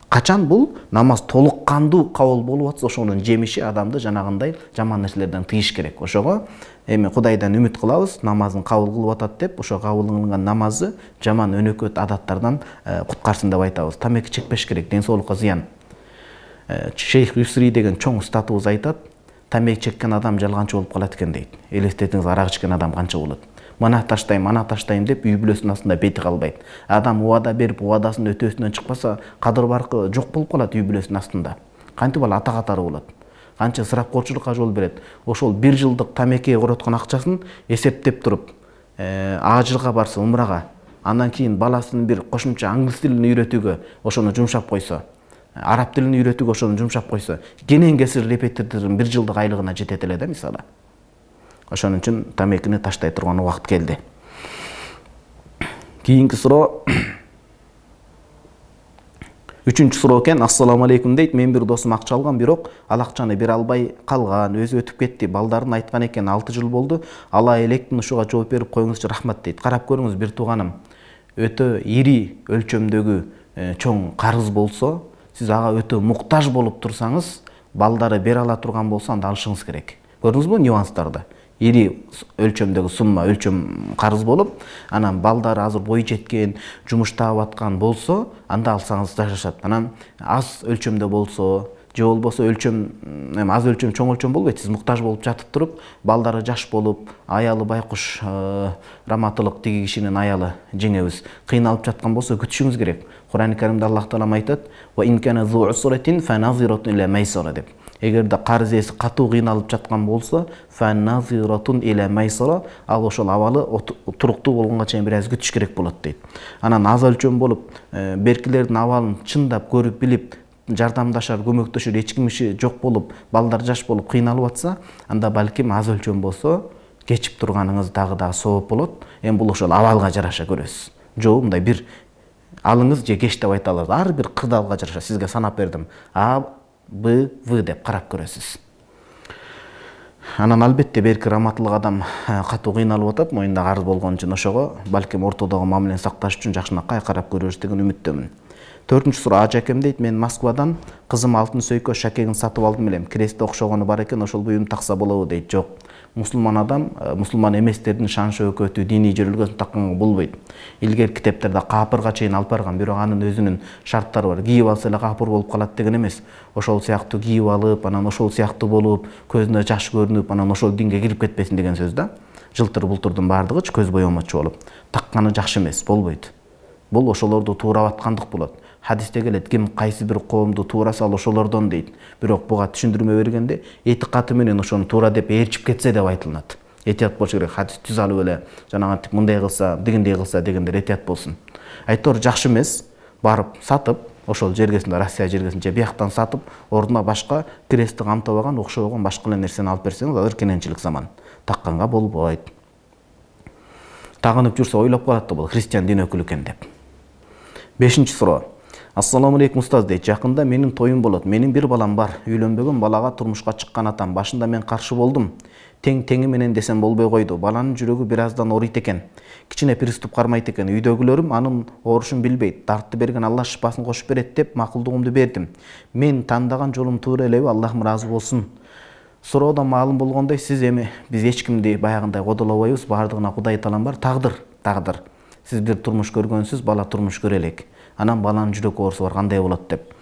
Качан бул намаз толук кандуу кабыл болуп атса, ошонун жемиши адамды жанагындай жаман нерселерден тыйыш керек. Ошого эми Кудайдан үмүт кылабыз, намазын кабыл кылып атат деп, ошо кабыл кылынган намазы жаман өнөкөт адаттардан куткарсын деп айтабыз. Тамеки чекпеш керек, ден соолукка зыян. Шейх Юсри деген чоң устатыбыз айтат, тамеки чеккен адам жалганчы болуп калат экен дейт. Элестетиңиз, арак ичкен адам канча болот? Мана таштайм деп үй бүлөсүнүн астында бети калбайт. Адам убада берип, убадасынын өтөөсүнөн чыкпаса, кадыр баркы жок болуп калат үй бүлөсүнүн астында. Кантип ал ата катары болот? Канча ысырапкорчулукка жол берет. Ошол 1 жылдык тамекиге короткон акчасын эсептеп туруп, ажырга барса, умрага, андан кийин баласынын бир кошумча англис тилин үйрөтүүгө ошону жумшап койсо, араб тилин үйрөтүүгө ошону жумшап койсо, кенен кесир репетитордун 1 жылдык айлыгына жетет эле да мисалы. Ошон үчүн тамекини таштай турган убакыт келди. Кийинки суроо. Үчүнчү суроо экен. Ассаламу алейкум дейт. Мен бир досум акча алган, бирок ал акчаны бере албай калган, өзү өтүп кетти. Балдарын айткан экен, 6 жыл болду. Ала электин, ушуга жооп берип коюңузчу, рахмат дейт. Карап көрүңүз, бир тууганым. Өтө ири өлчөмдөгү чоң карыз болсо, сиз ага өтө муктаж болуп турсаңыз, балдары бере ала турган болсо, анда алышыңыз керек. Көрдүңүзбү нюанстарды? Ири өлчөмдөгү сумма, өлчөм карыз болуп, анан балдары азыр бой жеткен, жумуштап аткан болсо, анда алсаңыз жашашат. Анан аз өлчөмдө болсо, же болбосо өлчөм, аз өлчөм, чоң өлчөм болбойт. Сиз муктаж болуп жатып туруп, балдары жаш болуп, аялы байкуш, раматылык тиги кишинин аялы, жеңебиз кыйналып жаткан болсо, күтүшүңүз керек. Кур'ан-ы Каримде Аллах Таала айтат: "Ва ин кана зу усратин фаназиратун иля майсара" деп. Эгерде карыз ээси катуу кыйналып жаткан болсо, фанназиратун иля майсара, ал ошол абалы туруктуу болгонго чейин бир аз күтүш керек болот дейт. Анан аз өлчөм болуп, беркилердин абалын чындап көрүп билип, жардамдашар, көмөктөшөр эч кимиши жок болуп, балдар жаш болуп кыйналып атса, анда балким аз өлчөм болсо, кечип турганыңыз дагы сооп болот. Эми бул ошол абалга жараша көрөсүз. Жок, мындай бир алыңыз же кеч деп айта алабыз. Ар бир кырдаалга жараша сизге санап бердим. А, Б, В деп карап көрөсүз. Анан албетте берки раматылык адам катуу кыйналып атат, моюнда арыз болгон үчүн ошого балким ортодогу мамилени сакташ үчүн жакшынакай карап көрөбүз деген үмүттөмүн. 4-суроо Ажакем дейт, мен Москвадан кызым алтын сөйкө шакегин сатып алдым элем. Крестте окшогону бар экен, ошол буюм такса болобу дейт. Жок. Мусулман адам, мусулман эместердин шан шөкөтү, диний жөрөлгөсүн такканга болбойт. Илгер китептерде капырга чейин алып барган, бирок анын өзүнүн шарттары бар. Кийип алса эле капыр болуп калат деген эмес. Ошол сыяктуу кийип алып, анан ошол сыяктуу болуп, көзүнө жаш көрүнүп, анан ошол динге кирип кетпесин деген сөз да. Жылтыр бултурдун баардыгычы көз боемочу болуп, такканы жакшы эмес, болбойт. Бул ошолорду туурап аткандык болот. Хадисте келет, ким кайсы бир коомду туураса ал ошолордон дейт. Бирок буга түшүндүрмө бергенде этикаты менен ошону туура деп ээрчип кетсе деп айтылат. Этият болуш керек. Хадис түз алып эле жанагы мындай кылса, дегендей кылса дегендер этият болсун. Айтор жакшы эмес, барып сатып, ошол жергесинде Россия жергесинде бияктан сатып, ордуна башка крестти камтабаган, окшобогон башка эле нерсени алып берсеңиз, ал эркененчилик заман. Такканга болбойт. Тагынып жүрсө ойлоп калат да бул христиан дин өкүлү экен деп. 5-суроо. Ассаламу алейкум устаз дейт. Жакында менин тоюм болот. Менин бир балам бар. Үйлөнбөгөн балага турмушка чыккан атам. Башында мен каршы болдум. Тең менен десем болбой койду. Баланын жүрөгү бир аздан оройт экен. Кичине приступ кармайт экен. Үйдөгүлөрүм анын оорушун билбейт. Дартты берген Алла шыпасын кошуп берет деп макулдугумду бердим. Мен тандаган жолум туура элеби? Аллахым ыраазы болсун. Суроода маалым болгондой, сиз эми биз эч кимди баягындай кодолобойбуз. Бардыгына Кудай таалам бар. Тагдыр. Сиз бир турмуш көргөнсүз, бала турмуш көрө элек. Анан баланын жүрөк оорусу бар, кандай болот деп.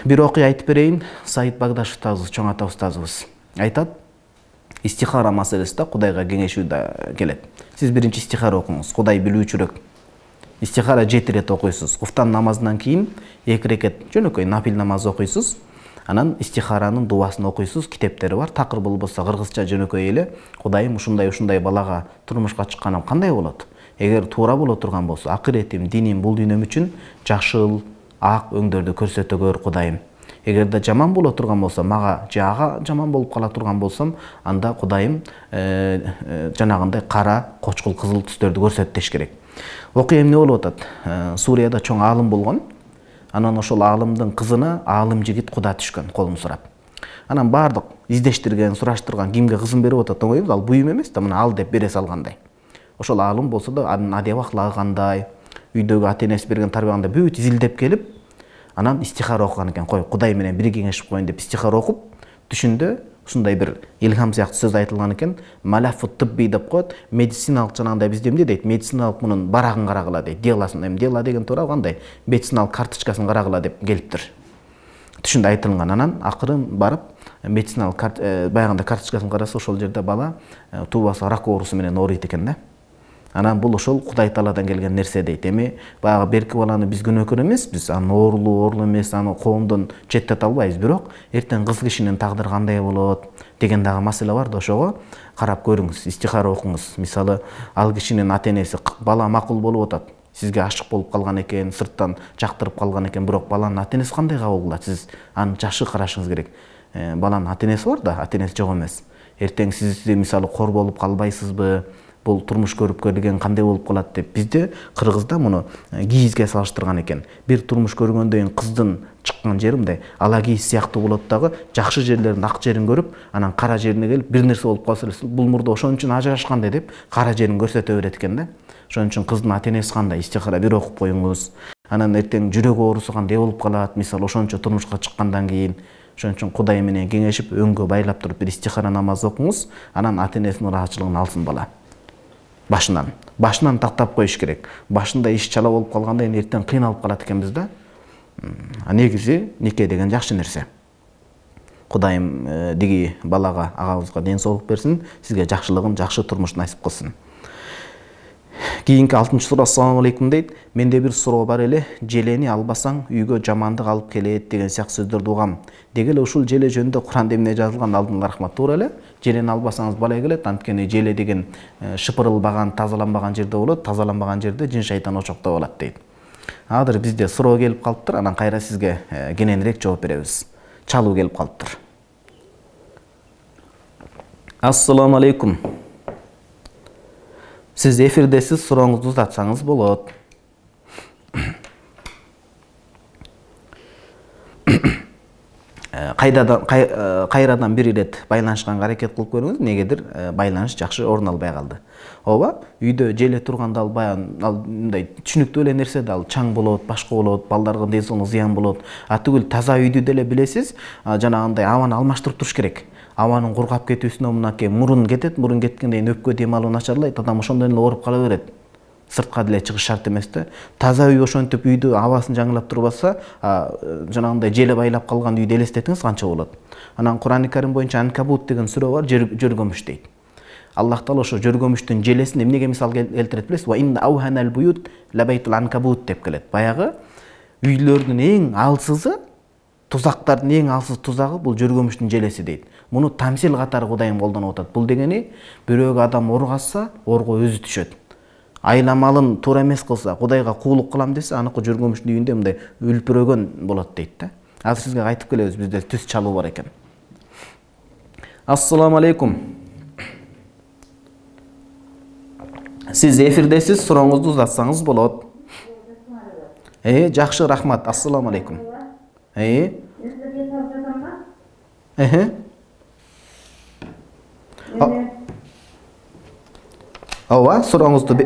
Бир окуя айтып берейин. Саид Багдаш устазыбыз, чоң ата устазыбыз айтат, истихара маселесинде Кудайга кеңешүү да келет. Сиз биринчи истихара окуңуз, Кудай билүүчүрөөк. Истихара 7 рет окуйсуз. Куфтан намазынан кийин 2 рекет жөнөкөй нафил намаз окуйсуз. Анан истихаранын дуасын окуйсуз, китептери бар. Такыр болбосо кыргызча жөнөкөй эле, Кудайым ушундай балага турмушка чыкканым кандай болот? Эгер туура боло турган болсо, акыретим, диним бул дүйнөм үчүн жашыл, ак өңдөрдү көрсөтө көр Кудайым. Эгерде жаман боло турган болсо, мага же ага жаман болуп кала турган болсом, анда Кудайым жанагындай кара, кочкул, кызыл түстөрдү көрсөт деш керек. Окуя эмне болуп атат? Сурияда чоң аалым болгон. Анан ошол аалымдын кызына аалым жигит куда түшкөн, колун сурап. Анан бардык издештирген, сураштырган, кимге кызын берип атат оңойбуз, ал буюм эмес да, мына ал деп бере салгандай. Ошол аалым болсо да анын адеп аклагы кандай, үйдөгү ата-энеси берген тарбиягында бүт изилдеп келип, анан истихара окуган экен. Кой, Кудай менен бир кеңешип коеюн деп истихара окуп, түшүндө ушундай бир илхам сыяктуу сөз айтылган экен. Маляфут тибби деп коет. Медициналык жанагындай бизде эмне дейт? Медициналык мунун барагын карагыла дейт. Деласын, эми дела деген туура кандай? Медициналык карточкасын карагыла деп келиптир. Түшүндө айтылган. Анан акырын барып медициналык баягында карточкасын караса, ошол жерде бала туубасы рак оорусу менен ооруйт экен да. Анан бул ошол Кудай Тааладан келген нерсе дейт. Эми баягы берки баланы биз күнөөкөр эмеспиз, анын оорулуу эмес, аны коомдон четтете албайбыз. Бирок эртең кыз кишинин тагдыры кандай болот деген дагы маселе бар да, ошого карап көрүңүз, истихара окуңуз. Мисалы, ал кишинин ата-энеси бала макул болуп атат, сизге ашык болуп калган экен, сырттан жактырып калган экен, бирок баланын ата-энеси кандай кабыл кылат? Сиз аны жакшы карашыңыз керек. Баланын ата-энеси бар да, ата-энеси жок эмес. Эртең сиз мисалы кор болуп калбайсызбы? Бул турмуш көрүп көргөн кандай болуп калат деп. Бизде Кыргызда муну кийизге салыштырган экен. Бир турмуш көргөндөн кийин кыздын чыккан жери мындай ала кийиз сыяктуу болот дагы, жакшы жерлерин, ак жерин көрүп, анан кара жерине келип бир нерсе болуп калса, бул мурда ошон үчүн ажырашкандай деп кара жерин көрсөтө берет экен да. Ошон үчүн кыздын ата-энеси кандай, истихара бир окуп коюңуз. Анан эртең жүрөк оорусу кандай болуп калат, мисалы ошончо турмушка чыккандан кийин. Ошон үчүн Кудай менен кеңешип, өңгө байлап туруп бир истихара намаз окуңуз, анан ата-энесинин ыраазычылыгын алсын бала. Башынан тактап коюш керек. Башында иш чала болуп калганда эртең кыйналып калат экенбиз да. Негизи нике деген жакшы нерсе. Кудайым диги балага, агабызга ден соолук берсин, сизге жакшылыгын, жакшы турмуш насип кылсын. Кийинки 6-чы суроо ассаламу алейкум дейт. Менде бир суроо бар эле. Желени албасаң үйгө жамандык алып келет деген сыяк сөздөрдү угам. Деги эле ушул желе жөнүндө Куранда эмне жазылган алдын рахмат. Туура эле. Желени албасаңыз балай келет. Анткени желе деген шыпырылбаган, тазаланбаган жерде болот. Тазаланбаган жерде жин шайтан очокто болот дейт. Азыр бизде суроо келип калыптыр. Анан кайра сизге кененирээк жооп беребиз. Чалуу келип калыптыр. Ассаламу алейкум. Siz efirdesiz, sorağınızı uzatsanız bolot. Кайрадан бир ирет байланышканга аракет кылып көрүңүз. Негедир байланыш жакшы орун албай калды. Ооба, үйдө желе турганда ал баян мындай түшүнүктүү эле нерсе да, ал чаң болот, башка болот, балдарга денсаулыгына зыян болот. Түгүл таза үйдү деле билесиз, жанагындай абаны алмаштырып туруш керек. Аванын кургап кетүүсүнө мынакей мурун кетет, мурун кеткенден өпкө дем алуу начарлайт, адам ошондон эле ооруп кала берет. Сыртка деле чыгыш шарт эмес да. Таза үй ошентип үйдү абасын жаңылап турбаса, жанагындай желе байлап калган үйдү элестетиңиз канча болот. Анан Куран-ы Карим боюнча Анкабут деген сүрө бар, жөргөмүш дейт. Аллах Таала ошо жөргөмүштүн желесин эмнеге мисал келтирет билесиз? Ва инна ауханал буют лабайтул анкабут деп келет. Баягы үйлөрдүн эң алсызы, тузактардын эң алсыз тузагы бул жөргөмүштүн желеси дейт. Муну тамсил катары Кудайым колдонуп атат. Бул дегени бирөөгө адам оргатса, орго өзү түшөт. Айламалын туура эмес кылса, Кудайга куулук кылам десе, аныкы жөргөмүштүн үйүндө мындай үлпүрөгөн болот дейт да. Азыр сизге кайтып келебиз, бизде түз чалуу бар экен. Ассаламу алейкум. Сиз эфирдесиз, сурооңузду узатсаңыз болот. Жакшы, рахмат. Ассаламу алейкум. Ооба, сурооңузду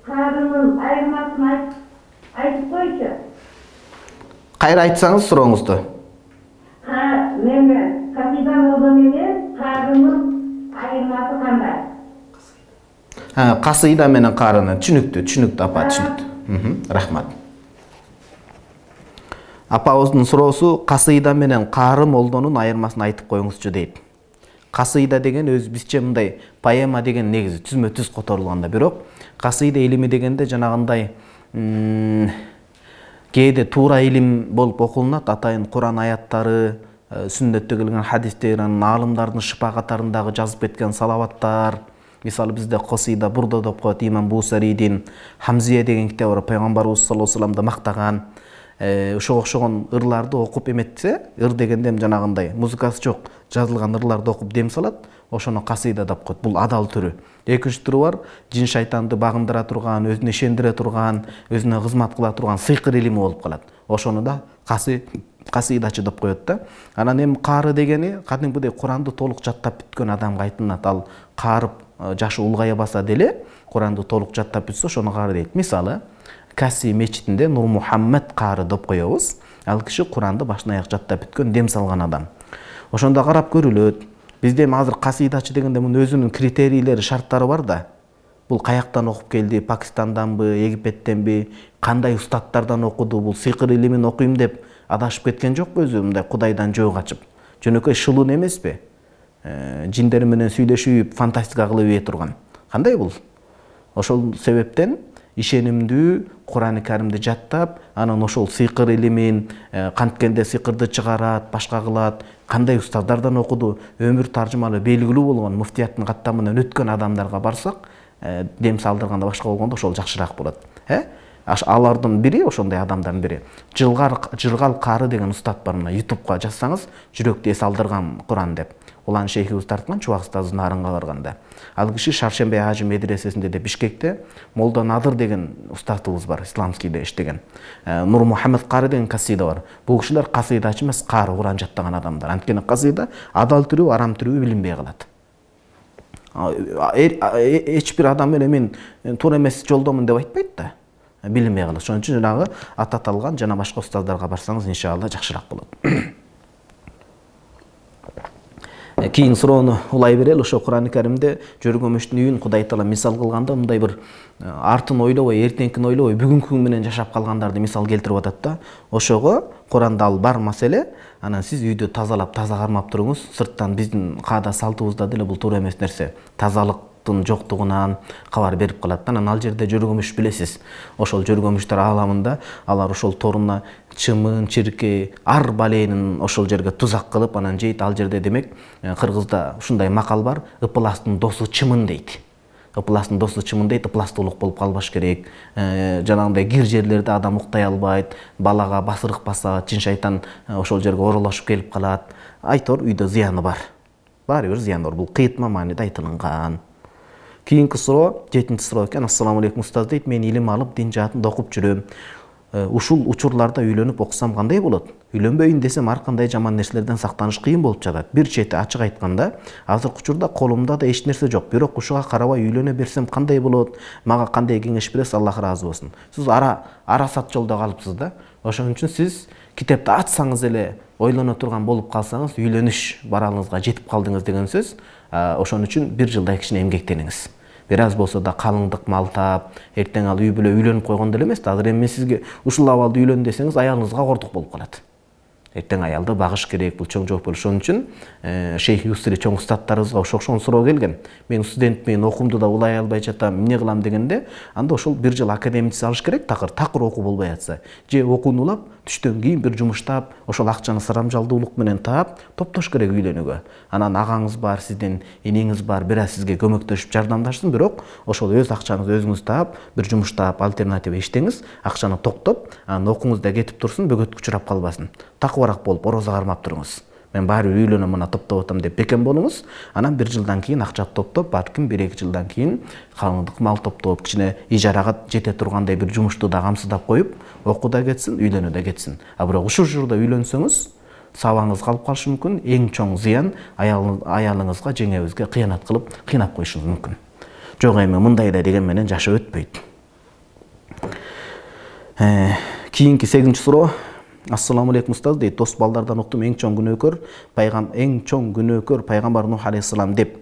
карынын айырмасын айтып койчу. Кайра айтсаңыз сурооңузду. Мен касида болдом эле, карынын айырмасы кандай? Касыйда менен карыны түшүнүктүү апа, түшүнүктүү. Рахмат. Апабыздын суроосу касыйда менен кары молдонун айырмасын айтып коюңузчу дейт. Касыйда деген өз бизче мындай поэма деген негизи түзмө түз которулганда, бирок касыйда илими дегенде жанагындай кээде туура илим болуп окулунат, атайын Куран аяттары, сүннөттө келген хадистер, аалымдардын шыпа катарындагы жазып кеткен салаваттар. Мисалы бизде косыйда бурда деп коет, Имам Бусаридин Хамзия деген китабы бар, пайгамбарыбыз саллаллаху алейхи вассаламды мактаган. Ошого окшогон ырларды окуп эметсе, ыр дегенде жанагындай музыкасы жок, жазылган ырларды окуп дем салат, ошону касыйда деп коет. Бул адал түрү. Экинчи түрү бар, жин шайтанды багындыра турган, өзүнө ишендире турган, өзүнө кызмат кыла турган сыйкыр илими болуп калат. Ошону да касыйдачы деп коет да. Анан эми кары дегени кадимгидей Куранды толук жаттап бүткөн адамга айтылат. Ал карып жашы улгая баса деле Куранды толук жаттап бүтсө, ошону кары дейт. Мисалы, Каси мечитинде Нур Мухаммед кары деп коебуз. Ал киши Куранды башынан аяк жаттап бүткөн, дем салган адам. Ошондо карап көрүлөт. Бизде азыр касыйдачы дегенде мунун өзүнүн критерийлери, шарттары бар да. Бул каяктан окуп келди, Пакистанданбы, Египеттенби, кандай устаттардан окуду, бул сыйкыр илимин окуйм деп адашып кеткен жокпу өзү, мындай Кудайдан жөө качып. Жөнөкөй шылуун эмеспи? Жиндер менен сүйлөшүп, фантастика кылып ийе турган. Кандай бул? Ошол себептен ишенимдүү Куран-ы Каримди жаттап, анан ошол сыйкыр илимин, канткенде сыйкырды чыгарат, башка кылат, кандай устаздардан окуду, өмүр таржымалы белгилүү болгон муфтияттын каттамынан өткөн адамдарга барсак, дем салдырганда башка болгондо ошол жакшыраак болот. Алардын бири, ошондой адамдардын бири. Жыргал кары деген устат бар, мына YouTube'га жазсаңыз, жүрөктү эс алдырган Куран деп. Улан шейхибиз тарткан Чубак устаздын арынга барганда. Ал киши Шаршембе Ажы медресесинде де Бишкекте Молда Надыр деген устатыбыз бар, исламскийде иштеген. Нур Мухаммед кары деген касыйда бар. Бул кишилер касыйдачы эмес, кары Куран жаттаган адамдар. Анткени касыйда адал түрү, арам түрү билинбей калат. Эч бир адам эле мен туура эмес жолдомун деп айтпайт да. Билинбей калат. Ошон үчүн жанагы ататалган жана башка устаздарга барсаңыз, иншалла жакшыраак болот. Кийин суроону улай берели. Ошо Куран-ы Каримде жөргөмүштүн үйүн Кудай Таала мисал кылганда, мындай бир артын ойлобой, эртеңкини ойлобой, бүгүнкү күн менен жашап калгандарды мисал келтирип атат да. Ошого Куранда ал бар маселе. Анан сиз үйдү тазалап, таза кармап туруңуз. Сырттан биздин каада салтыбызда деле бул туура эмес нерсе. Тазалык талаптын жоктугунан кабар берип калат. Анан ал жерде жөргөмүш билесиз. Ошол жөргөмүштөр ааламында алар ошол торуна чымын, чирке, ар баленин ошол жерге тузак кылып анан жейт. Ал жерде демек кыргызда ушундай макал бар. Ыпыластын досу чымын дейт. Ыпыластын досу чымын дейт, ыпыластуулук болуп калбаш керек. Жанагындай кир жерлерде адам уктай албайт, балага басырык баса, чин шайтан ошол жерге оролошуп келип калат. Айтор үйдө зыяны бар. Баары бир зыяны бар. Бул кыйтма мааниде айтылган. Кийинки суроо, 7-суроо экен. Ассаламу алейкум устаз дейт. Мен илим алып, дин жаатында окуп жүрөм. Ушул учурларда үйлөнүп окусам кандай болот? Үйлөнбөйүн десем ар кандай жаман нерселерден сактаныш кыйын болуп жатат. Бир чети ачык айтканда, азыркы учурда колумда да эч нерсе жок. Бирок ушуга карабай үйлөнө берсем кандай болот? Мага кандай кеңеш бересиз? Аллах ыраазы болсун. Сиз арасат жолдо калыпсыз да. Ошон үчүн сиз китепти ачсаңыз эле ойлоно турган болуп калсаңыз, үйлөнүш баралыңызга жетип калдыңыз деген сөз. Ошон үчүн бир жылдай кичине эмгектениңиз. Бир аз болсо да калыңдык малтап, эртең ал үй бүлө үйлөнүп койгон деле эмес. Азыр эми мен сизге ушул абалда үйлөн десеңиз, аялыңызга кордук болуп калат. Эртең аялды багыш керек, бул чоң жооп болот. Ошон үчүн Шейх Юсри чоң устаттарыбызга ошол суроо келген. Мен студентмин, окуумду да улай албай жатам, эмне кылам дегенде, анда ошол бир жыл академический алыш керек, такыр окуу болбой атса. Же окууну улап, түштөн кийин бир жумуштап, ошол акчаны сырамжалдуулук менен таап, топтош керек үйлөнүүгө. Анан агаңыз бар, сиздин эниңиз бар, бир аз сизге көмөктөшүп жардамдашсын, бирок ошол өз акчаңызды өзүңүз таап, бир жумуш таап, альтернатива иштеңиз, акчаны токтоп, анан окууңуз да кетип турсун, бөгөткө учурап калбасын. Такыбараак болуп, орозо кармап туруңуз. Мен баары үйлөнөм, мына топтоп атам деп бекем болуңуз. Анан бир жылдан кийин акча топтоп, балким 1-2 жылдан кийин калыңдык мал топтоп, кичине ижарага жете тургандай бир жумушту да камсыздап коюп, окуу да кетсин, үйлөнүү да кетсин. Бирок ушул журда үйлөнсөңүз, сабаңыз калып калышы мүмкүн, эң чоң зыян аялыңызга, жеңебизге кыянат кылып, кыйнап коюшуңуз мүмкүн. Жок эми мындай да деген менен жашоо өтпөйт. Кийинки 8-суроо. Ассаламу алейкум устаз дейт. Дос балдардан уктум, эң чоң күнөөкөр пайгамбар Нух алейхиссалам деп.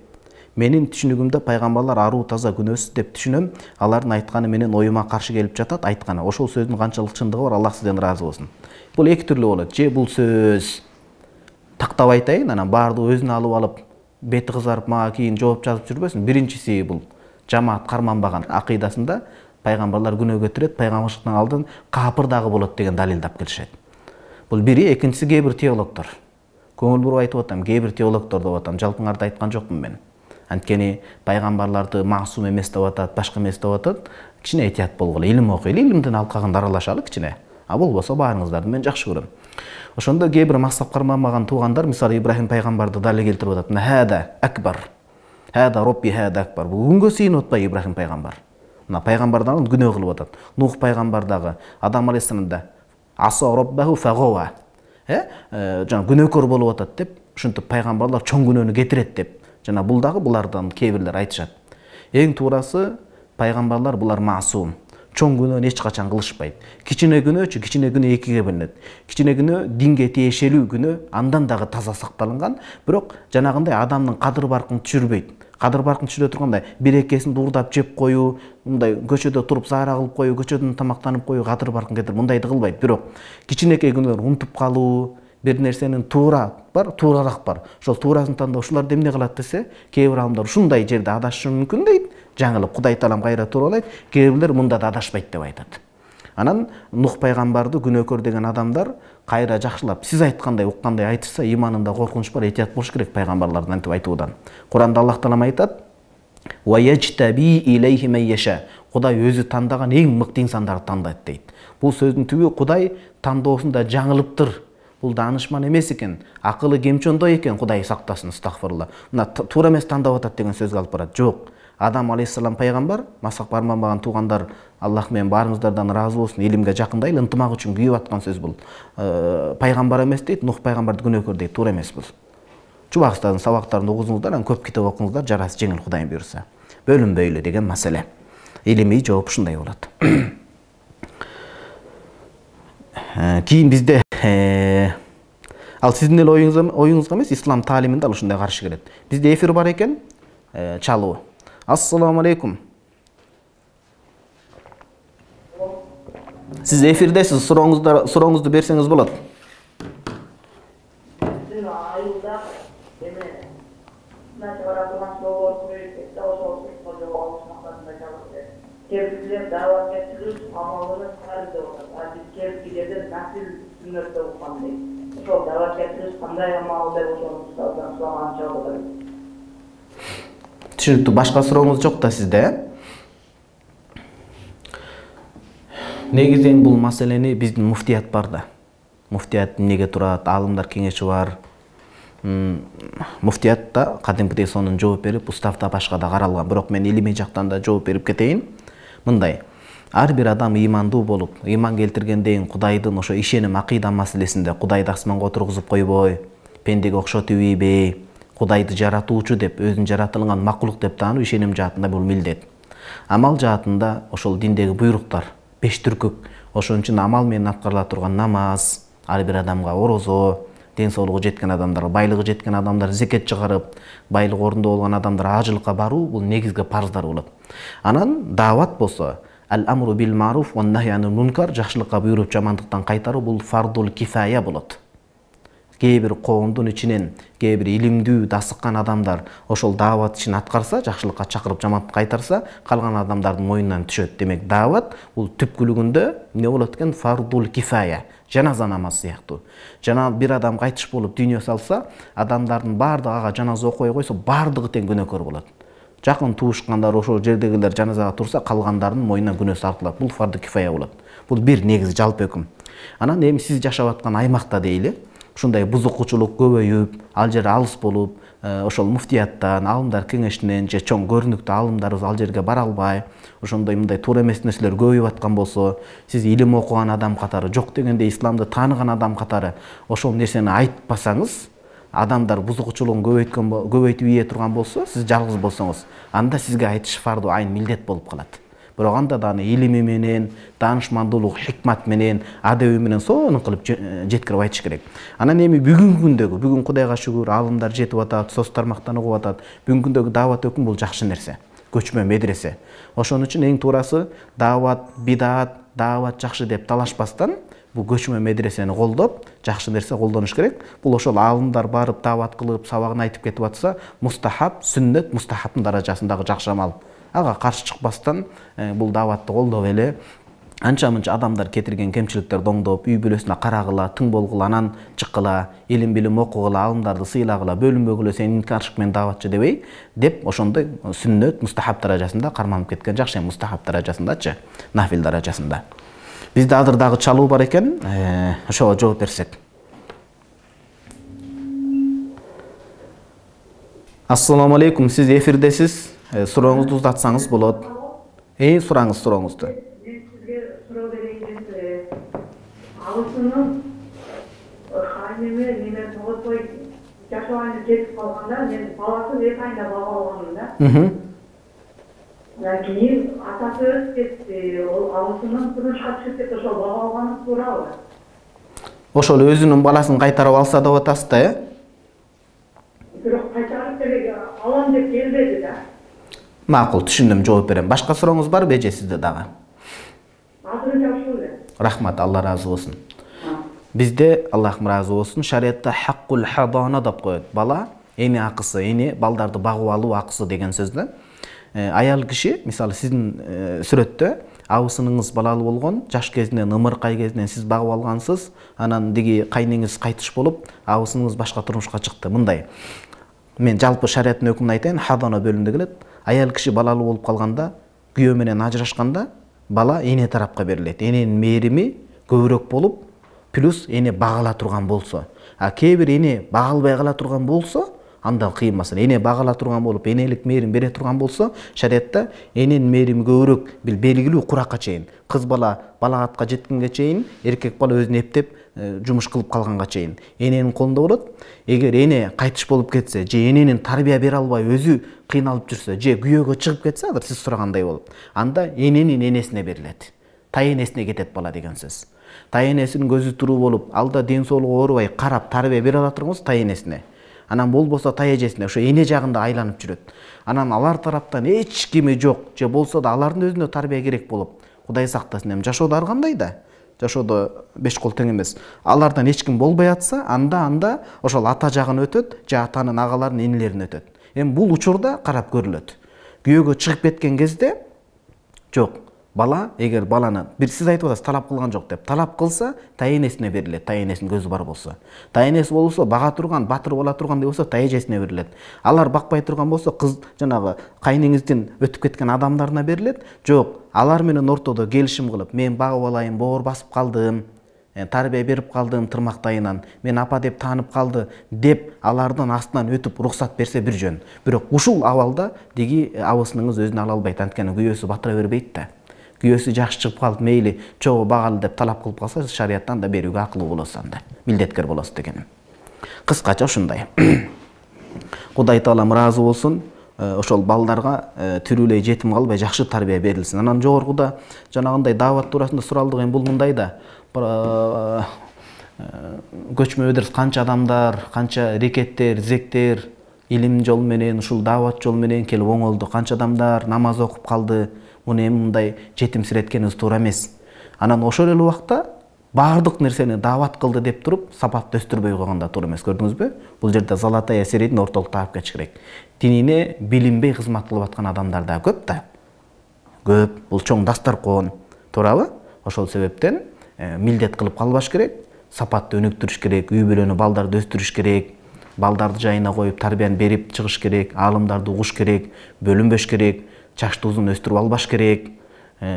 Менин түшүнүгүмдө пайгамбарлар аруу таза күнөөсүз деп түшүнөм. Алардын айтканы менен оюма каршы келип жатат. Айтканы, ошол сөздүн канчалык чындыгы бар, Аллах сизден ыраазы болсун. Бул эки түрлүү болот. Же бул сөз тактап айтайын, анан баардыгы өзүнө алып алып, бети кызарып мага кийин жооп жазып жүрбөсүн. Биринчиси бул жамаат карманбаган акыйдасында пайгамбарлар күнөөгө кирет, пайгамбарчылыктан алдын капыр дагы болот деген далилдап келишет. Бул бири, экинчиси кээ бир теологдор. Көңүл буруп айтып атам, кээ бир теологдор деп атам, жалпыңарды айткан жокмун мен. Анткени пайгамбарларды маасум эмес деп атат, башка эмес деп атат. Кичине этият болгула, илим окуйлу, илимдин алкагында аралашалы кичине. Болбосо баарыңыздарды мен жакшы көрөм. Ошондо кээ бир мактап карманбаган туугандар, мисалы Ибрахим пайгамбарды далил келтирип атат. Хада акбар. Хада робби хада акбар. Бул күнгө сыйынып атпайбы Ибрахим пайгамбар? Мына пайгамбардан күнөө кылып атат. Нух пайгамбар дагы, Адам алейхиссаламда асо роббаху фагова. Жана күнөөкөр болуп атат деп, ушинтип пайгамбарлар чоң күнөөнү кетирет деп. Жана бул дагы булардан кээ бирлер айтышат. Эң туурасы пайгамбарлар булар маасум. Чоң күнөөнү эч качан кылышпайт. Кичине күнөөчү, кичине күнөө экиге бөлүнөт. Кичине күнөө динге тиешелүү күнөө, андан дагы таза сакталынган, бирок жанагындай адамдын кадыр баркын түшүрбөйт. Кадыр баркын түшүрө тургандай бир экесин уурдап жеп коюу, мындай көчөдө туруп заара кылып коюу, көчөдөн тамактанып коюу, кадыр баркын кетирип мындайды кылбайт. Бирок кичинекей күнөөлөр унутуп калуу, бир нерсенин туура бар, туурараак бар. Ошол туурасын тандоо ушулар эмне кылат десе, кээ бир адамдар ушундай жерде адашышы мүмкүн дейт. Жаңылып Кудай таалам кайра тууралайт, кээ бирлер мында да адашпайт деп айтат. Анан Нух пайгамбарды күнөөкөр деген адамдар кайра жакшылап, сиз айткандай, уккандай айтышса, иманында коркунуч бар, этият болуш керек пайгамбарлардын антип айтуудан. Куранда Аллах таалам айтат: "Ва яжтаби илейхи мен яша." Кудай өзү тандаган эң мыкты инсандарды тандайт дейт. Бул сөздүн түбү Кудай тандоосунда жаңылыптыр. Бул даанышман эмес экен, акылы кемчондой экен, Кудай сактасын, астагфирулла. Мына туура эмес тандап атат деген сөзгө алып барат. Жок. Адам алейхиссалам пайгамбар, масак барманбаган туугандар, Аллах менен баарыңыздардан ыраазы болсун, илимге жакындайлы, ынтымак үчүн күйүп аткан сөз бул. Пайгамбар эмес дейт, Нух пайгамбарды күнөөкөр дейт, туура эмес бул. Чубакстардын сабактарын окуңуздар, анан көп китеп окуңуздар, жарасы жеңил Кудайым буйрса. Бөлүнбөй эле деген маселе. Илимий жооп ушундай болот. Кийин бизде ал сиздин эле оюңузга эмес, ислам таалиминде ал ушундай каршы келет. Бизде эфир бар экен, чалуу. Ассаламу алейкум. Сиз эфирдесиз, сурооңузду берсеңиз болот. Kelipkiler davat ettirip amalını sarıda olur. Biz kelipkilerden nasıl sünnette okumandı. Çok davat ettirip kanday amalda oluşan Müslüman çağıdır. Түшүнүктүү. Башка сурооңуз жок да сизде? Негизи бул маселени биздин муфтият бар да. Муфтият эмнеге турат? Аалымдар кеңеши бар. Муфтият да кадимкидей сонун жооп берип, уставда башка да каралган. Бирок мен илимий жактан да жооп берип кетейин. Мындай, ар бир адам ыймандуу болуп, ыйман келтиргенден Кудайдын ошо ишеним акыйда маселесинде Кудайды асманга отургузуп койбой, пендеге окшотуп ийбей, Кудайды жаратуучу деп, өзүн жаратылган макулук деп таануу ишеним жаатында бул милдет. Амал жаатында ошол диндеги буйруктар 5 түркүк, ошон үчүн амал менен аткарыла турган намаз, ар бир адамга орозо, ден соолугу жеткен адамдар, байлыгы жеткен адамдар зекет чыгарып, байлык орунда болгон адамдар ажылыкка баруу бул негизги парыздар болот. Анан дават болсо, ал-амру бил маруф ва нахи анил мункар, жакшылыкка буйруп жамандыктан кайтаруу бул фардул кифая болот. Кээ бир коомдун ичинен, кээ бир илимдүү, дасыккан адамдар ошол дават ишин аткарса, жакшылыкка чакырып жамандыкты кайтарса, калган адамдардын мойнунан түшөт. Демек, дават бул түпкүлүгүндө эмне болот экен? Фардул кифая, жаназа намазы сыяктуу. Жана бир адам кайтыш болуп дүйнө салса, адамдардын баардыгы ага жаназа окуй койсо, баардыгы тең күнөөкөр болот. Жакын туушкандар ошол жердегилер жаназага турса, калгандардын мойнунан күнөөсү артылат. Бул фарду кифая болот. Бул бир негизи жалпы өкүм. Анан эми сиз жашап аткан аймакта дейли, ушундай бузукчулук көбөйүп, ал жер алыс болуп, ошол муфтияттан, аалымдар кеңешинен же чоң көрүнүктүү аалымдарыбыз ал жерге бара албай, ошондой мындай туура эмес нерселер көбөйүп аткан болсо, сиз илим окуган адам катары, жок дегенде исламды тааныган адам катары ошол нерсени айтпасаңыз, адамдар бузукчулугун көбөйтүп ийе турган болсо, сиз жалгыз болсоңуз, анда сизге айтыш фарду айн милдет болуп калат. Бирок анда да илими менен, таанышмандуулук, хикмат менен, адеби менен сонун кылып жеткирип айтыш керек. Анан эми бүгүнкү күндөгү, бүгүн Кудайга шүгүр, аалымдар жетип атат, соц тармактан угуп атат. Бүгүнкү күндөгү дават өкүм бул жакшы нерсе. Көчмө медресе. Ошон үчүн эң туурасы дават, бидаат, дават жакшы деп талашпастан, бул көчмө медресени колдоп, жакшы нерсе колдонуш керек. Бул ошол аалымдар барып дават кылып, сабагын айтып кетип атса, мустахаб, сүннет, мустахабтын даражасындагы жакшы амал. Ага каршы чыкпастан бул даватты колдоп эле анча-мынча адамдар кетирген кемчиликтерди оңдоп, үй бүлөсүнө карагыла, тың болгула, анан чыккыла, илим билим окугула, аалымдарды сыйлагыла, бөлүнбөгүлө сен инкаршык менен даватчы дебей, деп ошондой сүннөт, мустахаб даражасында карманып кеткен жакшы, мустахаб даражасындачы, нафил даражасында. Бизде азыр дагы чалуу бар экен, ошого жооп берсек. Ассаламу алейкум, сиз эфирдесиз. Сурооңузду узатсаңыз болот. Сураңыз сурооңузду. Мен сизге суроо берейин. Алысынын хайнеме неме тоготпой жашабайын кетип калганда, мен баласы 2 айда бала болгонмун да. Анан кийин атасы өтүп кетти. Ол алысынын турмушка чыгып кетти, ошол бала алганы туурабы? Ошол өзүнүн баласын кайтарып алса деп атасыз да, Бирок кайтарып деле алам деп келбеди да. Макул, түшүндүм, жооп берем. Башка сурооңуз барбы эже сизде дагы? Азырынча ушул эле. Рахмат, Алла разы болсун. Бизде, Аллахым разы болсун, шариатта хаккул хадана деп коет. Бала эне акысы, эне балдарды багып алуу акысы деген сөз да. Аял киши, мисалы сиздин сүрөттө абысыныңыз балалы болгон, жаш кезинен, ымыркай кезинен сиз багып алгансыз, анан диги кайнеңиз кайтыш болуп, абысыныңыз башка турмушка чыкты. Мындай. Мен жалпы шариаттын өкүмүн айтайын, хадана бөлүндө келет. Аял киши балалы болуп калганда, күйөө менен ажырашканда, бала эне тарапка берилет. Эненин мээрими көбүрөөк болуп, плюс эне багыла турган болсо. А кээ бир эне багылбай кала турган болсо, анда кыйын маселе. Эне багыла турган болуп, энелик мээрин бере турган болсо, шариатта эненин мээрими көбүрөөк белгилүү куракка чейин. Кыз бала балагатка жеткенге чейин, эркек бала өзүн эптеп жумуш кылып калганга чейин эненин колунда болот. Эгер эне кайтыш болуп кетсе, же эненин тарбия бере албай өзү кыйналып жүрсө, же күйөөгө чыгып кетсе, азыр сиз сурагандай болуп, анда эненин энесине берилет. Тай энесине кетет бала деген сөз. Тай энесинин көзү туруу болуп, алда ден соолугу оорубай карап тарбия бере ала турганбыз тай энесине. Анан болбосо тай эжесине, ошо эне жагында айланып жүрөт. Анан алар тараптан эч кими жок, же болсо да алардын өзүнө тарбия керек болуп, Кудай сактасын, эми жашоодо ар кандай да. Жашоодо 5 кол тең эмес. Алардан эч ким болбой атса, анда ошол ата жагын өтөт, же атанын агаларын, энелерин өтөт. Эми бул учурда карап көрүлөт. Күйөөгө чыгып кеткен кезде Жок. Бала, эгер баланы бир сиз айтып атасыз, талап кылган жок деп. Талап кылса, тайенесине берилет, тайенесинин көзү бар болсо. Тайенеси болсо, бага турган, батыр бола турган деп болсо, тайежесине берилет. Алар бакпай турган болсо, кыз жанагы кайнеңиздин өтүп кеткен адамдарына берилет. Жок, алар менен ортодо келишим кылып, мен багып алайын, боор басып калдым, тарбия берип калдым тырмактайынан, мен апа деп таанып калды деп алардын астынан өтүп уруксат берсе бир жөн. Бирок ушул абалда деги абысыныңыз өзүн ала албайт, анткени күйөөсү батыра бербейт да. Күйөөсү жакшы чыгып калып, мейли чогуу багалы деп талап кылып калса, шарияттан да берүүгө акылуу болосуз анда. Милдеткер болосуз дегеним. Кыскача ушундай. Кудай Таалам ыраазы болсун. Ошол балдарга түрүлөй жетим калбай жакшы тарбия берилсин. Анан жогоркуда жанагындай даават туурасында суралдык, бул мындай да. Көчмө өдөрс канча адамдар, канча рекеттер, зектер, илим жол менен, ушул даават жол менен келип оңолду. Канча адамдар намаз окуп калды. Муну эми мындай жетимсиреткенибиз туура эмес. Анан ошол эле убакта баардык нерсени даават кылды деп туруп, сапатты өстүрбөй койгон да туура эмес. Көрдүңүзбү? Бул жерде Залатая Серийдин ортолукта алып кетиш керек. Динине билинбей кызмат кылып аткан адамдар да көп да. Көп. Бул чоң дастаркон. Туурабы? Ошол себептен милдет кылып калбаш керек. Сапатты өнүктүрүш керек, үй бүлөнү, балдарды өстүрүш керек. Балдарды жайына коюп, тарбияны берип чыгыш керек, аалымдарды угуш керек, бөлүнбөш керек. Чачты узун өстүрүп албаш керек,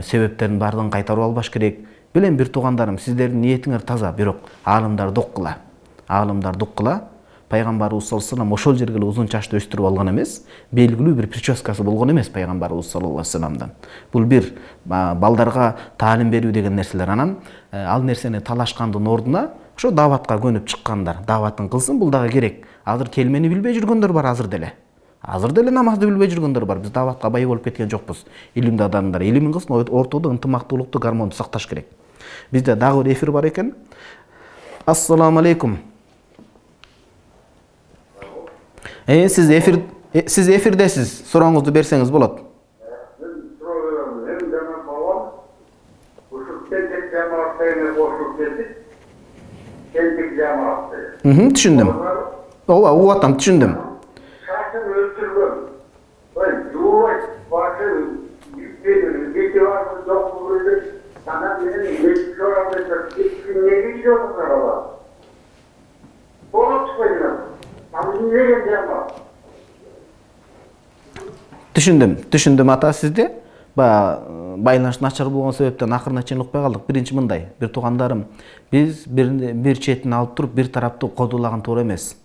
себептерин бардыгын кайтарып албаш керек. Билем бир туугандарым, сиздердин ниетиңер таза, бирок аалымдарды уккыла. Аалымдарды уккыла. Пайгамбарыбыз саллаллаху алейхи вассалам ошол жерге узун чачты өстүрүп алган эмес, белгилүү бир прическасы болгон эмес пайгамбарыбыз саллаллаху алейхи вассаламдан. Бул бир балдарга таалим берүү деген нерселер. Анан ал нерсени талашкандын ордуна ошо дааватка көнүп чыккандар, дааватын кылсын, бул дагы керек. Азыр келмени билбей жүргөндөр бар азыр деле. Азыр деле намазды билбей жүргөндөр бар. Биз дааватка бай болуп кеткен жокпуз. Илимдүү адамдар, илимин кылсын, ортодо ынтымактуулукту, гармонду сакташ керек. Бизде дагы бир эфир бар экен. Ассаламу алейкум. Сиз эфирдесиз. Сурооңузду берсеңиз болот. Түшүндүм. Ооба, угуп атам, түшүндүм. Түшүндүм ата сизди. Байланыш начар болгон себептен акырына чейин укпай калдык. Биринчи мындай, бир туугандарым, биз бир четин алып туруп бир тараптуу кодулаган туура эмес.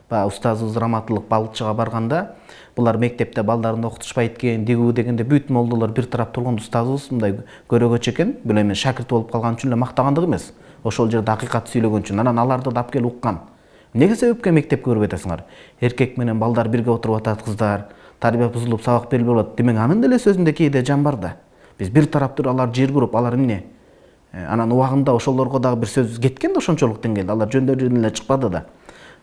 Устазыбыз Раматылык балчыга барганда, булар мектепте балдарын окутушпайт экен, дегүү дегенде бүт молдолор бир тарап турган, устазыбыз мындай көрөгөч экен, бул эми шакирт болуп калган үчүн эле мактагандык эмес. Ошол жерде акыйкат сүйлөгөн үчүн. Анан аларды да алып келип уккан. Эмнеге себепке мектепке көрбөй атасыңар? Эркек менен балдар бирге отуруп атат, кыздар, тарбия бузулуп сабак берилбей болот. Демек анын деле сөзүндө кээде жан бар да. Биз бир тараптуу алар жер куруп, алар эмне? Анан убагында ошолорго дагы бир сөз кеткен да ошончолук деңгээлде. Алар жөндөрүнөн эле чыкпады да.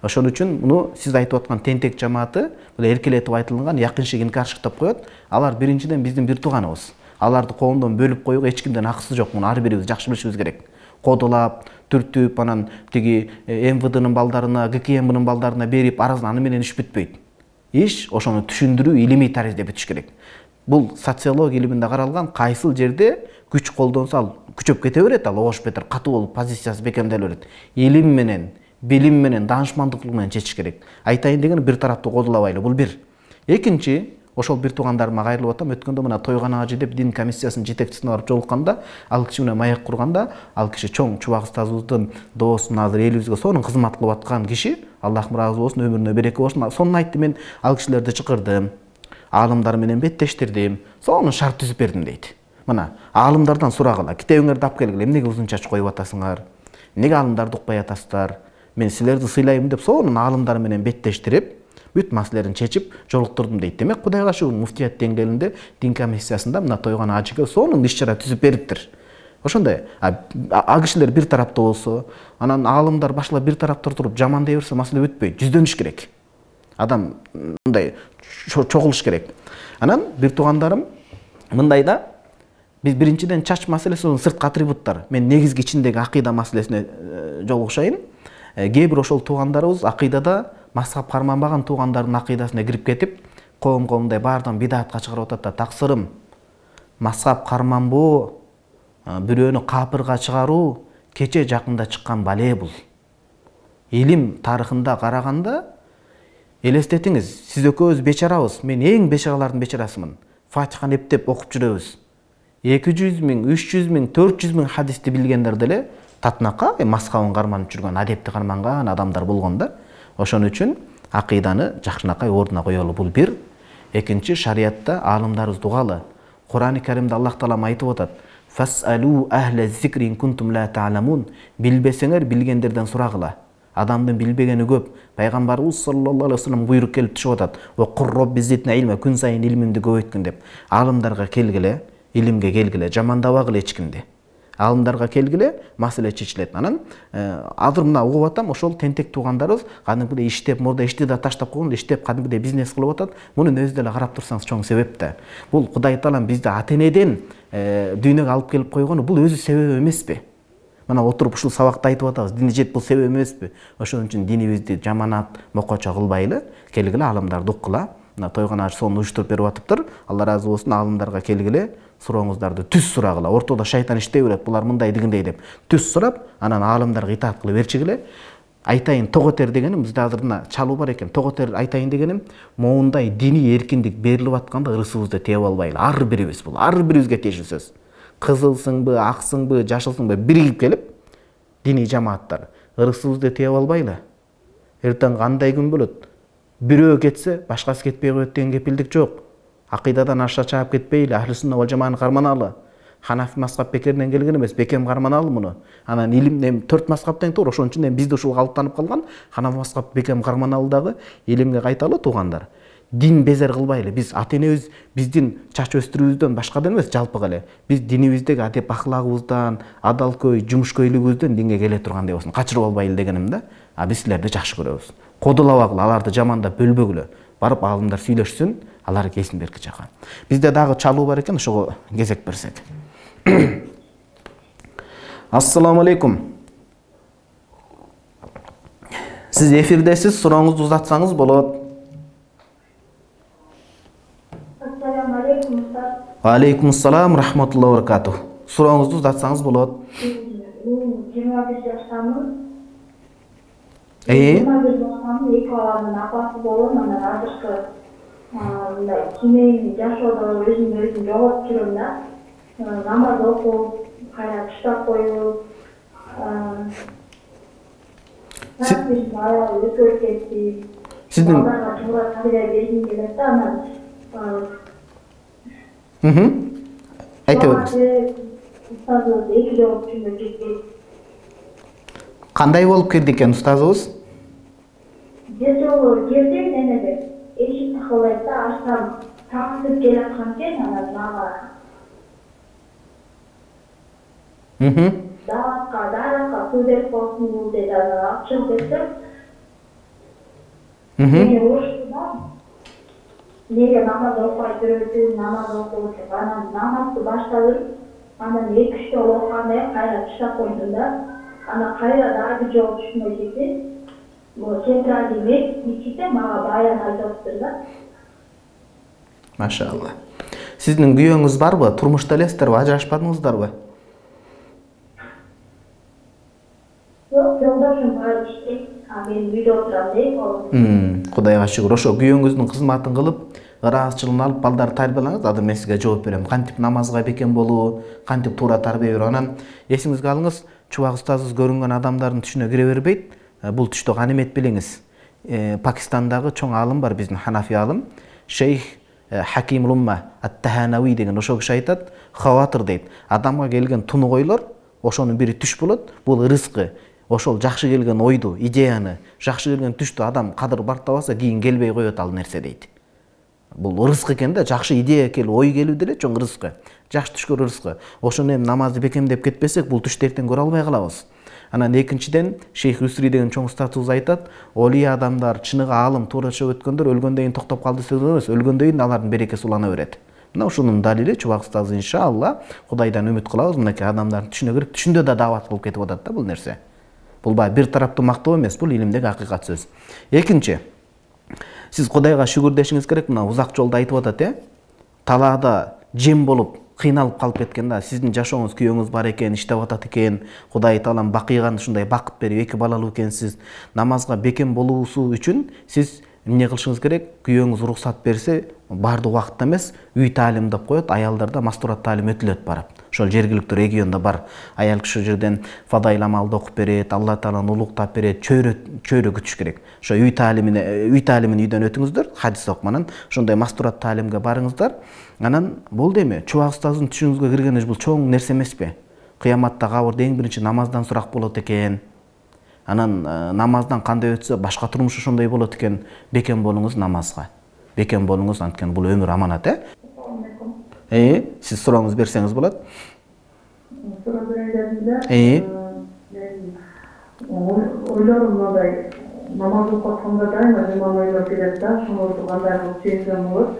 Ошон үчүн муну сиз айтып аткан тентек жамааты бул эркелетип айтылган, якыншык инкаршыктап коет. Алар биринчиден биздин бир тууганыбыз. Аларды коомдон бөлүп коюуга эч кимдин акысы жок. Муну ар бирибиз жакшы билишибиз керек. Кодулап, түртүп, анан тиги МВДнын балдарына, ГКМнын балдарына берип, аразын аны менен иш бүтпөйт. Иш ошону түшүндүрүү, илимий таризде бүтүш керек. Бул социология илиминде каралган, кайсыл жерде күч колдонсо ал күчөп кете берет, ал оош бетер катуу болуп позициясы бекемделе берет. Илим менен, билим менен, даанышмандык менен чечиш керек. Айтайын деген бир тараптуу кодулабайлы, бул бир. Экинчи, ошол бир туугандарыма кайрылып атам, өткөндө мына Тойган Ажы деп дин комиссиясынын жетекчисине барып жолукканда, ал киши менен маек курганда, ал киши чоң Чубак устазыбыздын доосун, азыр элибизге сонун кызмат кылып аткан киши, Аллах ыраазы болсун, өмүрүнө береке болсун. Сонун айтты, мен ал кишилерди чакырдым, аалымдар менен беттештирдим, сонун шарт түзүп бердим дейт. Мына, аалымдардан сурагыла, китебиңерди алып келгиле, эмнеге узун чач коюп атасыңар? Эмнеге аалымдарды укпай атасыздар? Мен силерди сыйлайм деп сонун аалымдар менен беттештирип, бүт маселелерин чечип жолуктурдум дейт. Демек, Кудайга шүгүр, муфтият деңгээлинде дин комиссиясында мына Тойган Ажыга сонун иш-чара түзүп бериптир. Ошондой, а кишилер бир тарапта болсо, анан аалымдар башлап бир тарапта туруп жаман дей берсе, маселе бүтпөйт. Жүздөнүш керек. Адам мындай чогулуш керек. Анан бир туугандарым мындай да, биз биринчиден чач маселеси сырткы атрибуттар. Мен негизги ичиндеги акыйда маселесине жолугушайын. Кээ бир ошол туугандарыбыз акыйдада мазхаб карманбаган туугандардын акыйдасына кирип кетип, коомго мындай баардан бидатка чыгарып атат да, таксырым. масхаб карманбоо, бирөөнү капырга чыгаруу кече жакында чыккан бале бул. Илим тарыхында караганда элестетиңиз, сиз экөөбүз бечарабыз, мен эң бечаралардын бечарасымын. Фатиханы эптеп окуп жүрөбүз. 200 миң, 300 миң, 400 миң хадисти билгендер деле татынакка масхабын карманып жүргөн, адепти карманган адамдар болгон да. Ошон үчүн акыйданы жакшынакай ордуна коелу, бул бир. Экинчи, шариатта аалымдарыбыз дугалы. Кур'ан-ы Каримде Аллах Таалам айтып атат: "Фасалу ахля зикри ин кунтум ла та'ламун." Билбесеңер билгендерден сурагыла. Адамдын билбегени көп. Пайгамбарыбыз саллаллаху алейхи вассалам буйрук келип түшүп атат: "Ва кур робби зидни илма", күн сайын илимимди көбөйткүн деп. Аалымдарга келгиле, илимге келгиле, жамандабагыла эч кимди. Аалымдарга келгиле, маселе чечилет. Анан азыр мына угуп атам, ошол тентек туугандарыбыз кадимкидей иштеп, мурда ишти да таштап койгон, иштеп кадимкидей бизнес кылып атат. Мунун өзү деле карап турсаңыз чоң себеп да. Бул Кудай Таалам бизди ата-энеден дүйнөгө алып келип койгону, бул өзү себеп эмеспи? Мына отуруп ушул сабакта айтып атабыз, дини жет бул себеп эмеспи? Ошон үчүн динибизди жаманат, мокочо кылбайлы, келгиле аалымдарды уккыла. Мына тойгон аш сонун уюштуруп берип атыптыр. Алла ыраазы болсун, аалымдарга келгиле, сурооңуздарды түз сурагыла. Ортодо шайтан иштей берет, булар мындай дегендей деп. Түз сурап, анан аалымдарга итаат кылып берчигиле. Айтайын тоготер дегеним, бизде азыр мына чалуу бар экен. Тоготер айтайын дегеним, моундай дини эркиндик берилип атканда ырысыбызды тээп албайлы. Ар бирибиз бул, ар бирибизге тийиштүү сөз. Кызылсыңбы, аксыңбы, жашылсыңбы биригип келип, дини жамааттар ырысыбызды тээп албайлы. Эртең кандай күн болот? Бирөө кетсе, башкасы кетпей коет деген кепилдик жок. Акыйдадан аша чаап кетпейли, ахли сунна вал жамааны карманалы. Ханафи мазхаб бекеринен келген эмес, бекем карманалы муну. Анан илим 4 мазхаб тең туура, ошон үчүн бизде ушул калыптанып калган. Ханафи мазхаб бекем карманалы дагы илимге кайталы туугандар. Дин безер кылбайлы. Биз ата-энебиз биздин чач өстүрүүбүздөн башкадан эмес, жалпыга эле. Биз динибиздеги адеп ахлагыбыздан, адалкөй, жумушкөйлүгүбүздөн динге келе тургандай болсун. Качырып албайлы дегеним да. Биз силерди жакшы көрөбүз. Кодулабагыла, аларды жамандап бөлбөгүлө. Барып аалымдар сүйлөшсүн, алар кесин берки жака. Бизде дагы чалуу бар экен, ошого кезек берсек. Ассаламу алейкум. Сиз эфирдесиз, сурооңузду узатсаңыз болот. Ассаламу алейкум, устаз. Ва алейкум ассалам, рахматуллахи ва баракатух. Сурооңузду узатсаңыз болот. 21 жаштамын. 21 жаштамын, эки баланын апасы болом, анан азыркы мындай кимейин жашоодо өзүм жоготуп жүрөм да. Намаз окуп, кайра туштап коюп, сиздин аябай өтүп кетти. Сиздин балдарга туура тарбия бергим келет да, анан айта бериңиз. устазыбыз эки жолу түшүнүп кетти. Кандай болуп кирди экен устазыбыз? Бир жолу кирдим, эмеде эшик такылдайт да, ачсам таксып келаткан экен, анан мага даракка суу берип койсун деди, анан алып чыгып кеттим. Мени урушту да, неге намаз окубай жүрөсүң, намаз окуу деп. Анан намазды баштадым, анан 2-3 жолу окугандан кийин кайра туштап койдум да. Анан кайра дагы бир жолу түшүнбөй кетти. Бул центральный мечитте мага баян айтыптыр да. Машалла. Сиздин күйөөңүз барбы? Турмушта элесиздерби, ажырашпадыңыздарбы? Жок, жолдошум бар иштейт, мен үйдө отурам дейт. Кудайга шүгүр. Ошо күйөөңүздүн кызматын кылып, ыраазычылыгын алып, балдарды тарбиялаңыз. Азыр мен сизге жооп берем. Кантип намазга бекем болуу, кантип туура тарбия берүү. Анан эсиңизге алыңыз, чубак устазыбыз көрүнгөн адамдардын түшүнө кире бербейт. Бул түштө ганимет билиңиз. Пакистандагы чоң аалым бар, биздин ханафи аалым, Шейх Хаким Лумма ат-Таханауи деген ошол киши айтат, хаватыр дейт. Адамга келген тунугойлор, ошонун бири түш болот. Бул рызкы. Ошол жакшы келген ойду, идеяны, жакшы келген түштү адам кадыр бартабаса, кийин келбей коет ал нерсе дейт. Бул рызкы экен да, жакшы идея келип, ой келүү деле чоң рызкы. Жакшы түш көрүү рызкы. Ошону эми намазды бекемдеп кетпесек, бул түштү эртең көрө албай калабыз. Анан экинчиден Шейх Үсри деген чоң устазыбыз айтат, оли адамдар, чыныгы аалым, туура жашап өткөндөр өлгөндөн кийин токтоп калды десек эмес, өлгөндөн кийин алардын берекеси улана берет. Мына ушунун далили чубак устазы иншалла, Кудайдан үмүт кылабыз, мынакей адамдардын түшүнө кирип, түшүндө да даават кылып кетип атат да бул нерсе. Бул бир тараптуу мактоо эмес, бул илимдеги акыйкат сөз. Экинчи, сиз Кудайга шүгүр дешиңиз керек, мына узак жолдо айтып атат, талаада жем болуп кыйналып калып кеткен да. Сиздин жашооңуз, күйөөңүз бар экен, иштеп атат экен, Кудай Таалам бакыйган ушундай бакыт берип, 2 балалуу экенсиз. Намазга бекем болуусу үчүн сиз эмне кылышыңыз керек? Күйөөңүз уруксат берсе, бардык убакытта эмес, үй таалим деп коет, аялдарда мастурат таалим өтүлөт барып. Ошол жергиликтүү региондо бар. Аял киши жерден фадаил амалды окуп берет, Алла Тааланы улуктап берет, чөйрө күтүш керек. Ошо үй таалимин үйдөн өтүңүздөр, хадис окуманан, ошондой мастурат таалимге барыңыздар. Анан болду эми, чубак устаздын түшүңүзгө киргениз бул чоң нерсе эмеспи? Кыяматта кабырда эң биринчи намаздан сурак болот экен. Анан намаздан кандай өтсө, башка турмуш ошондой болот экен. Бекем болуңуз намазга. Бекем болуңуз, анткени бул өмүр аманат, Сиз сурооңузду берсеңиз болот. Суроо берелеринде ойлорум мындай, намаз окуп атканда дайыма жаман ойлор келет да, ошону кандай кылып чечсем болот.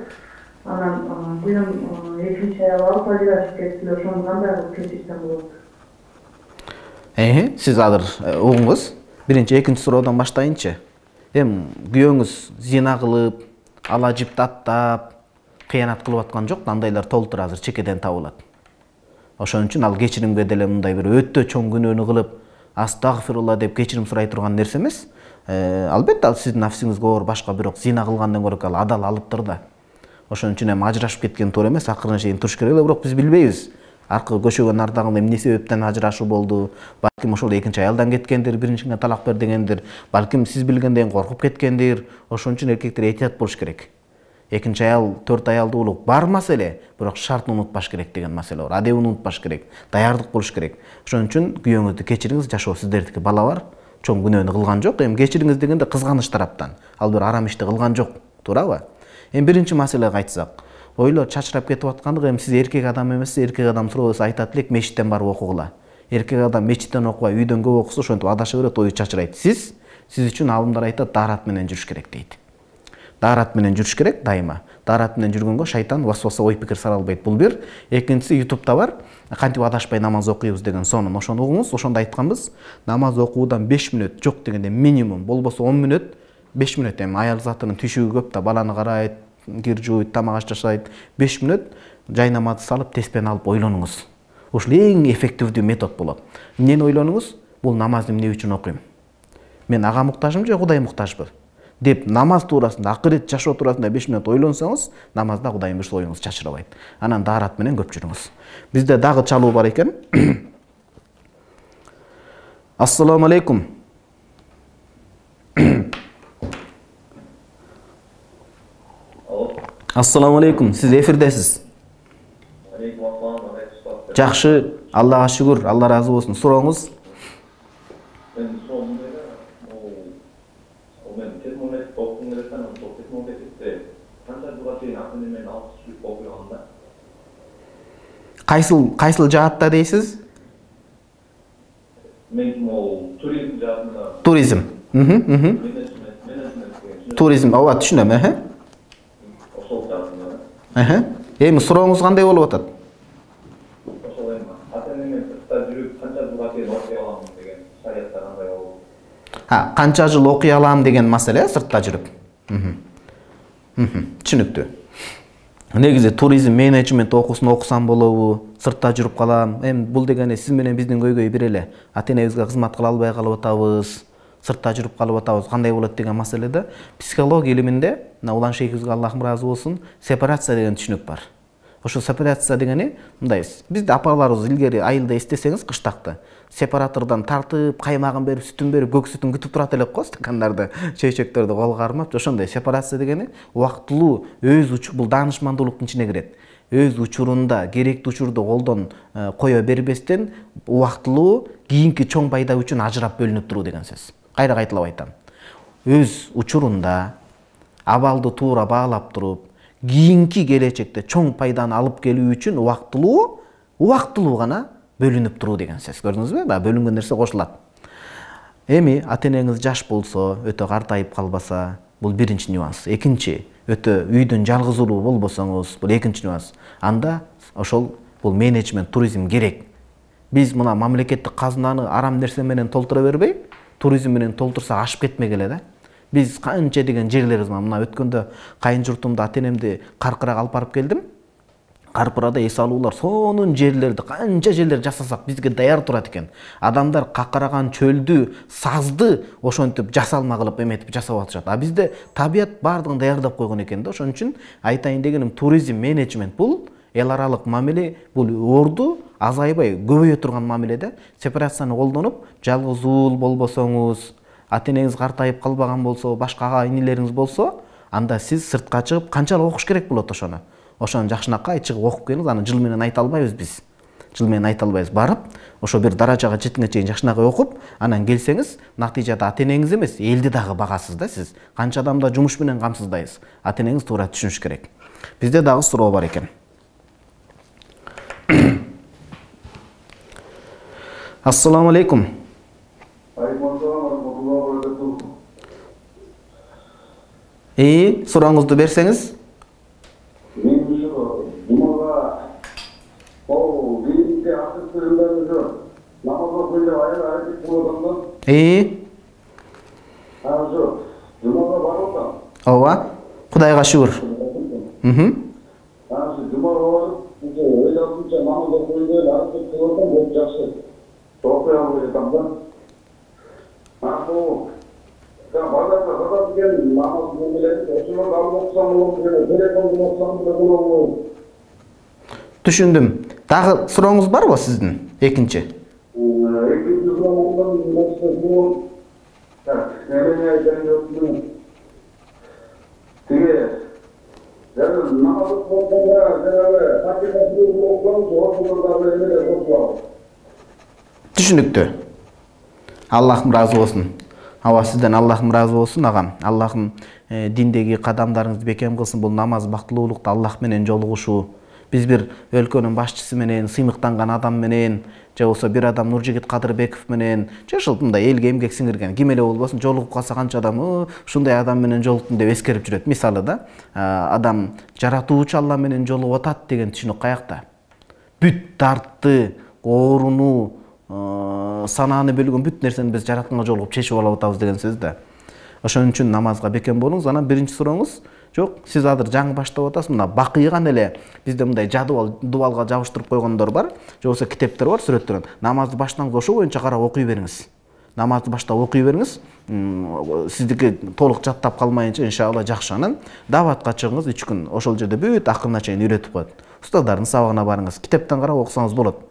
Анан күнүм экинчи аял ажырашып кетти, ошону кандай кылып кечирсем болот? Сиз азыр угуңуз. Биринчи, экинчи суроодон баштайынчы. Күйөөңүз зина кылып, ала жипти аттап, кыянат кылып аткан жок, андайлар толтур азыр чекеден табылат. Ошон үчүн ал кечиримге деле мындай бир өтө чоң күнөөнү кылып, астагфирулла деп кечирим сурай турган нерсе эмес. Албетте ал сиздин нафсиңизге оор, башка, бирок зина кылгандан көрө ал адал алыптыр да. Ошон үчүн ажырашып кеткен туура эмес, акырына чейин туруш керек эле, бирок биз билбейбиз. Аркы көчөгөн ардагында эмне себептен ажырашуу болду? Балким ошол экинчи аялдан кеткендир, биринчине талак бер дегендир. Балким сиз билгенден коркуп кеткендир. Ошон үчүн эркектер этият болуш керек. Экинчи аял, 4 аялды улук бар маселе, бирок шартын унутпаш керек деген маселе бар. Адебин унутпаш керек, даярдык болуш керек. Ошон үчүн күйөөңүздү кечириңиз, жашоо сиздердики, бала бар, чоң күнөөнү кылган жок. Кечириңиз дегенде кызганыч тараптан. Ал бир арам ишти кылган жок, туурабы? Биринчи маселеге кайтсак, ойлор чачырап кетип аткандыгы, сиз эркек адам эмессиз, эркек адам суроосу айтат элек, мечиттен барып окугула. Эркек адам мечиттен окубай, үйдөн көп окуса, ошентип адаша берет, ою чачырайт. Сиз үчүн алымдар айтат, даарат менен жүрүш керек дейт. Даарат менен жүрүш керек дайыма. Даарат менен жүргөнгө шайтан васваса ой пикир саралбайт. Бул бир. Экинчиси, YouTube'да бар, кантип адашпай намаз окуйбуз деген сонун. Ошону угуңуз, ошондо айтканбыз, намаз окуудан 5 мүнөт, жок дегенде минимум, болбосо 10 мүнөт, 5 мүнөт аял затынын түшүгү көп да, баланы карайт, кир жууйт, тамак аш жашайт. 5 мүнөт жай намазды салып, теспен алып ойлонуңуз. Ушул эң эффективдүү метод болот. Эмнени ойлонуңуз? Бул намазды эмне үчүн окуйм? Мен ага муктажмы же Кудай муктажбы? Деп намаз туурасында, акырет жашоо туурасында 5 мүнөт ойлонсоңуз, намазда Кудайдын бир оюңуз чачырабайт. Анан даарат менен көп жүрүңүз. Бизде дагы чалуу бар экен. Ассаламу алейкум. Ассаламу алейкум. Сиз эфирдесиз. Алейкум ассалам. Жакшы, Аллага шүгүр, Алла разы болсун. Сурооңуз? Мен суроом мындай да, мен кетмемет окугум керек анан сол кетмеметте канча жылга чейин атын мен алып чыгып окуйгам да. Кайсыл жаатта дейсиз? Мен туризм жаатында. Туризм. Туризм, ооба түшүнөм, Ошол жаатында. Эми сурооңуз кандай болуп атат? Ошол эми атын мен сыртта жүрүп канча жылга чейин окуй алам деген шариатта кандай болот? Канча жыл окуй алам деген маселе сыртта жүрүп. Түшүнүктүү. Негизи туризм менеджмент окуусун окусам болобу, сыртта жүрүп калам. Эми бул дегени сиз менен биздин көйгөй бир эле. Ата-энебизге кызмат кыла албай калып атабыз, сыртта жүрүп калып атабыз, кандай болот деген маселеде психология илиминде, улан шейхибизге Аллахым разы болсун, сепарация деген түшүнүк бар. Ошо сепарация дегени мындай, бизде апаларыбыз илгери айылда эстесеңиз кыштакты сепаратордон тартып, каймагын берип, сүтүн берип, көк сүтүн күтүп турат элек го, стакандарды, чөйчөктөрдү колго кармап, ошондой сепарация дегени убактылуу өз учур, бул даанышмандуулуктун ичине кирет. Өз учурунда керектүү учурду колдон кое бербестен убактылуу кийинки чоң пайда үчүн ажырап бөлүнүп туруу деген сөз. Кайра кайталап айтам. Өз учурунда абалды туура баалап туруп, кийинки келечекте чоң пайданы алып келүү үчүн убактылуу гана бөлүнүп туруу деген сөз. Көрдүңүзбү? Бөлүнгөн нерсе кошулат. Эми ата-энеңиз жаш болсо, өтө картайып калбаса, бул биринчи нюанс. Экинчи, өтө үйдүн жалгызулуу болбосоңуз, бул экинчи нюанс. Анда ошол бул менеджмент, туризм керек. Биз мына мамлекеттик казынаны арам нерсе менен толтура бербей, туризм менен толтурсак ашып кетмек эле да. Биз канча деген жерлерибиз бар. Мына өткөндө кайын журтумда ата-энемди Каркырак алып барып келдим. Карпырада эс алуулар сонун жерлерди, канча жерлер жасасак бизге даяр турат экен. Адамдар какыраган чөлдү, сазды ошентип жасалма кылып эметип жасап атышат. А бизде табият бардыгын даярдап койгон экен да. Ошон үчүн айтайын дегеним, туризм менеджмент бул эл аралык мамиле, бул орду азайбай көбөйө турган мамиле да. Сепарацияны колдонуп, жалгыз уул болбосоңуз, ата-энеңиз картайып калбаган болсо, башка ага-инилериңиз болсо, анда сиз сыртка чыгып канчалык окуш керек болот ошону. Ошону жакшынакай чыгып окуп келиңиз, аны жыл менен айта албайбыз биз. Жыл менен айта албайбыз. Барып, ошо бир даражага жеткенге чейин жакшынакай окуп, анан келсеңиз, натыйжада ата-энеңиз эмес, элди дагы багасыз да сиз. Канча адамда жумуш менен камсыздайсыз. Ата-энеңиз туура түшүнүш керек. Бизде дагы суроо бар экен. Ассаламу алейкум. Сурооңузду берсеңиз. Ооба, Кудайга шүгүр. Түшүндүм. Дагы сурооңуз барбы сиздин? Экинчи. Түшүнүктүү. Аллахым разы болсун. Аба сизден Аллахым разы болсун агам. Аллахым диндеги кадамдарыңызды бекем кылсын. Бул намаз бактылуулукта Аллах менен жолугушуу. Биз бир өлкөнүн башчысы менен, сыймыктанган адам менен, же болсо бир адам Нуржигит Кадырбеков менен, же ушул мындай элге эмгек сиңирген ким эле болбосун, жолугуп калса канча адам ушундай адам менен жолуктум деп эскерип жүрөт. Мисалы да, адам жаратуучу Алла менен жолугуп атат деген түшүнүк каякта? Бүт дартты, ооруну, санааны бөлгөн бүт нерсени биз жаратканга жолугуп чечип алып атабыз деген сөз да. Ошон үчүн намазга бекем болуңуз. Анан биринчи сурооңуз, жок, сиз азыр жаңы баштап атасыз. Мына бакыйган эле бизде мындай жадыбал дубалга жабыштырып койгондор бар, же болсо китептер бар сүрөттөрүн. Намазды баштаңыз, ошо боюнча карап окуй бериңиз. Намазды баштап окуй бериңиз. Сиздики толук жаттап калмайынча иншалла жакшы. Анан даватка чыгыңыз 3 күн. Ошол жерде бүт акырына чейин үйрөтүп коет. Устаздардын сабагына барыңыз. Китептен карап окусаңыз болот.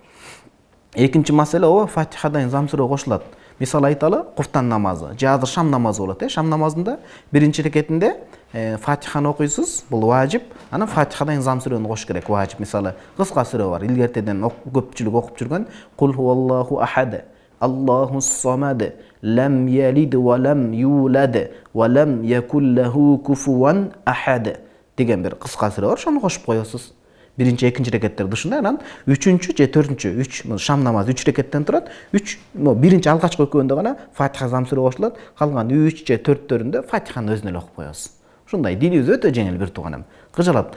Экинчи маселе ооба, Фатихадан зам сүрө кошулат. Мисал айталы, куфтан намазы, же азыр шам намазы болот. Шам намазында биринчи рекетинде Фатиханы окуйсуз, бул важип. Анан Фатихадан зам сүрөнү кошуш керек, важип. Мисалы, кыска сүрө бар. Илгертеден көпчүлүк окуп жүргөн Кул хуаллаху ахад, Аллахус самад, лам ялид ва лам юлад, ва лам якуллаху куфуан ахад деген бир кыска сүрө бар. Ошону кошуп коесуз. Биринчи, экинчи рекеттер дышында, анан үчүнчү же төртүнчү, шам намазы 3 рекеттен турат. Биринчи алгачкы экөөндө гана Фатиха зам сүрө кошулат, калган 3 же 4-төрүндө Фатиханы өзүнө эле окуп коесуз. Ушундай динибиз өтө жеңил бир тууганым. Кыжалат.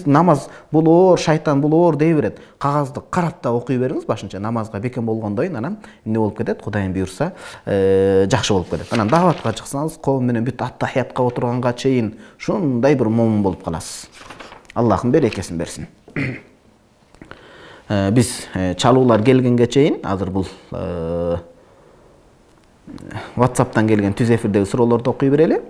Намаз бул оор, шайтан бул оор дей берет. Кагазды карап да окуй бериңиз башынча, намазга бекем болгондойун, анан эмне болуп кетет? Кудайым буйрса, жакшы болуп кетет. Анан даватка чыксаңыз, коом менен бүт аттахиятка отурганга чейин ушундай бир момун болуп каласыз. Аллахым берекесин берсин. Биз чалуулар келгенге чейин азыр бул WhatsApp'тан келген түз эфирдеги суроолорду окуй берели.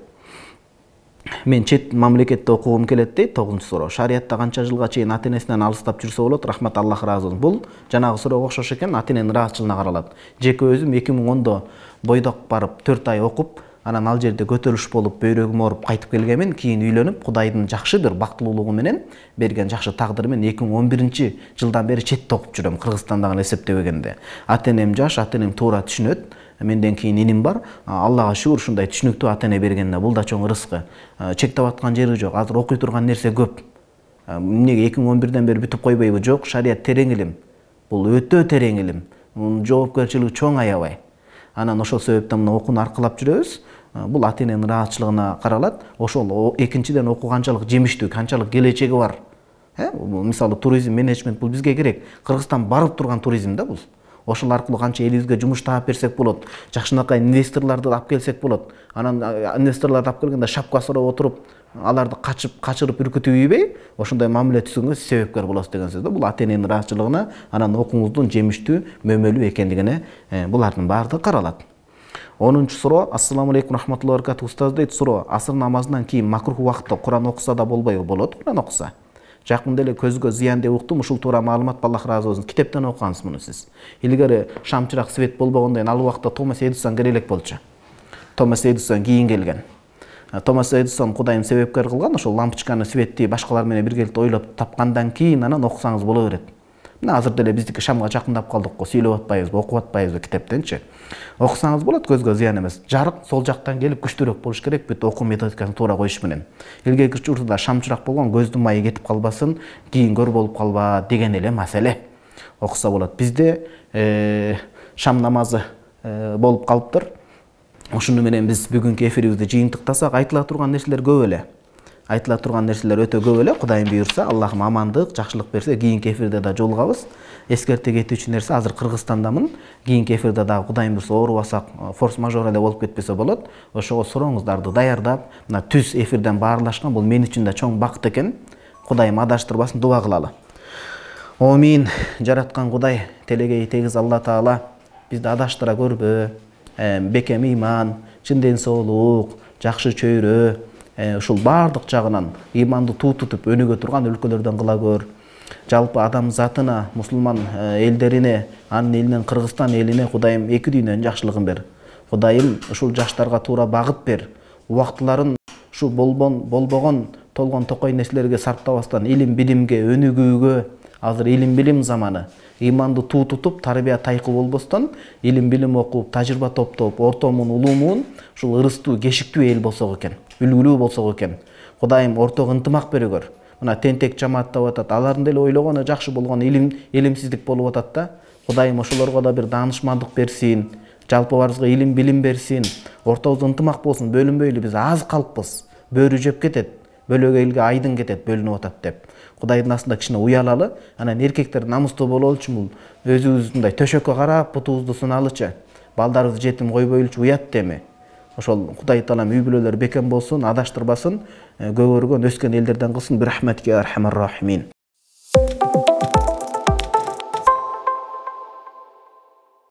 Мен чет мамлекетте окугум келет дейт. 9-чу суроо. Шариятта канча жылга чейин ата-энесинен алыстап жүрсө болот? Рахмат, Аллах разы болсун. Бул жанагы суроого окшош экен, ата-эненин ыраазычылыгына каралат. Жеке өзүм 2010-до бойдок барып 4 ай окуп, анан ал жерде көтөрүлүш болуп, бөйрөгүм ооруп кайтып келгенмин. Кийин үйлөнүп, Кудайдын жакшы бир бактылуулугу менен, берген жакшы тагдыры менен 2011-жылдан бери четте окуп жүрөм, Кыргызстандагы эсептебегенде. Ата-энем жаш, ата-энем туура түшүнөт. Менден кийин иним бар. Аллага шүгүр, ушундай түшүнүктүү ата-эне бергенине. Бул да чоң рызкы. Чектеп аткан жери жок. Азыр окуй турган нерсе көп. Эмнеге 2011-ден бери бүтүп койбойбу? Жок, шарият терең илим. Бул өтө терең илим. Жоопкерчилиги чоң, аябай. Анан ошол себептен мына окууну аркылап жүрөбүз. Бул ата-эненин ыраазычылыгына каралат. Ошол экинчиден окуу канчалык жемиштүү, канчалык келечеги бар. Мисалы, туризм менеджмент бул бизге керек. Кыргызстан барып турган туризм да бул. Ошол аркылуу канча элибизге жумуш таап берсек болот. Жакшынакай инвесторлорду алып келсек болот. Анан инвесторлорду алып келгенде шапка сурап отуруп, аларды качырып үркүтүп ийбей ошондой мамиле түзгөнгө сиз себепкер болосуз деген сөз да. Бул ата эненин ыраазычылыгына, анан окууңуздун жемиштүү, мөмөлүү экендигине булардын баардыгы каралат. 10-чу суроо. Ассаламу алейкум рахматуллахи баракату. Устаз дейт, суроо: асыр намазынан кийин макрух убакытта Куран окуса да болбойбу? Болот, Куран окуса. Жакында эле көзгө зыян деп уктум, ушул туура маалымат, Аллах ыраазы болсун. Китептен окугансыз муну сиз. Илгери шамчырак свет болбогондон кийин ал убакта Томас Эдисон керек элек болчу. Томас Эдисон кийин келген. Томас Эдисон Кудайым себепкер кылган, ошол лампочканы, светти башкалар менен биргеликте ойлоп тапкандан кийин анан окусаңыз боло берет. Мына азыр деле биздики шамга жакындап калдык го, сүйлөп атпайбызбы, окуп атпайбызбы китептенчи. Окусаңыз болот, көзгө зыян эмес. Жарык сол жактан келип күчтүүрөөк болуш керек, бүт окуу методикасын туура коюш менен. Илгерки учурда шамчырак болгон, көздүн майы кетип калбасын, кийин көр болуп калба деген эле маселе. Окуса болот. Бизде шам намазы болуп калыптыр. Ошону менен биз бүгүнкү эфирибизди жыйынтыктасак, айтыла турган нерселер көп эле. Айтыла турган нерселер өтө көп эле. Кудайым буйрса, Аллахым амандык, жакшылык берсе, кийинки эфирде да жолугабыз. Эскерте кетүүчү нерсе, азыр Кыргызстандамын. Кийинки эфирде да Кудайым буйрса оорубасак, форс-мажор эле болуп кетпесе болот. Ошого сурооңуздарды даярдап, мына түз эфирден баарлашкан, бул мен үчүн да чоң бакыт экен. Кудайым адаштырбасын, дуа кылалы. Амин. Жараткан Кудай, телегей тегиз Алла Таала бизди адаштыра көрбө. Бекем иман, чын ден соолук, жакшы чөйрө, ушул баардык жагынан иманды тутуп өнүгө турган өлкөлөрдөн кыла көр. Жалпы адам затына, мусулман элдерине, анын элинен Кыргызстан элине Кудайым эки дүйнөнүн жакшылыгын бер. Кудайым ушул жаштарга туура багыт бер. Убактыларын ушул болбогон толгон токой нерселерге сарптабастан илим билимге өнүгүүгө, азыр илим билим заманы. Иманды тутуп, тарбия тайкы болбостон, илим билим окуп, тажрыйба топтоп, ортомун, улуумун ушул ырыстуу, кешиктүү эл болсок экен, үлгүлүү болсок экен. Кудайым ортого ынтымак беригөр. Мына тентек жамаат деп атат. Алардын деле ойлогону жакшы болгон илимсиздик болуп атат да. Кудайым ошолорго да бир даанышмандык берсин. Жалпы барыбызга илим билим берсин. Ортобуз ынтымак болсун. Бөлүнбөйлү, биз аз калкпыз. Бөрү жеп кетет. Бөлөгө элге айдын кетет, бөлүнүп атат деп. Кудайдын астында кичине уялалы. Анан эркектер намустуу бололучу, бул өзүбүздүндай төшөккө карап путубузду сыналычы. Балдарыбызды жетим койбойлучу, уят деми. Ошол Кудай Таалам үй бүлөлөр бекем болсун, адаштырбасын, көгөргөн, өскөн элдерден кылсын. Бирахматика архамар рахимин.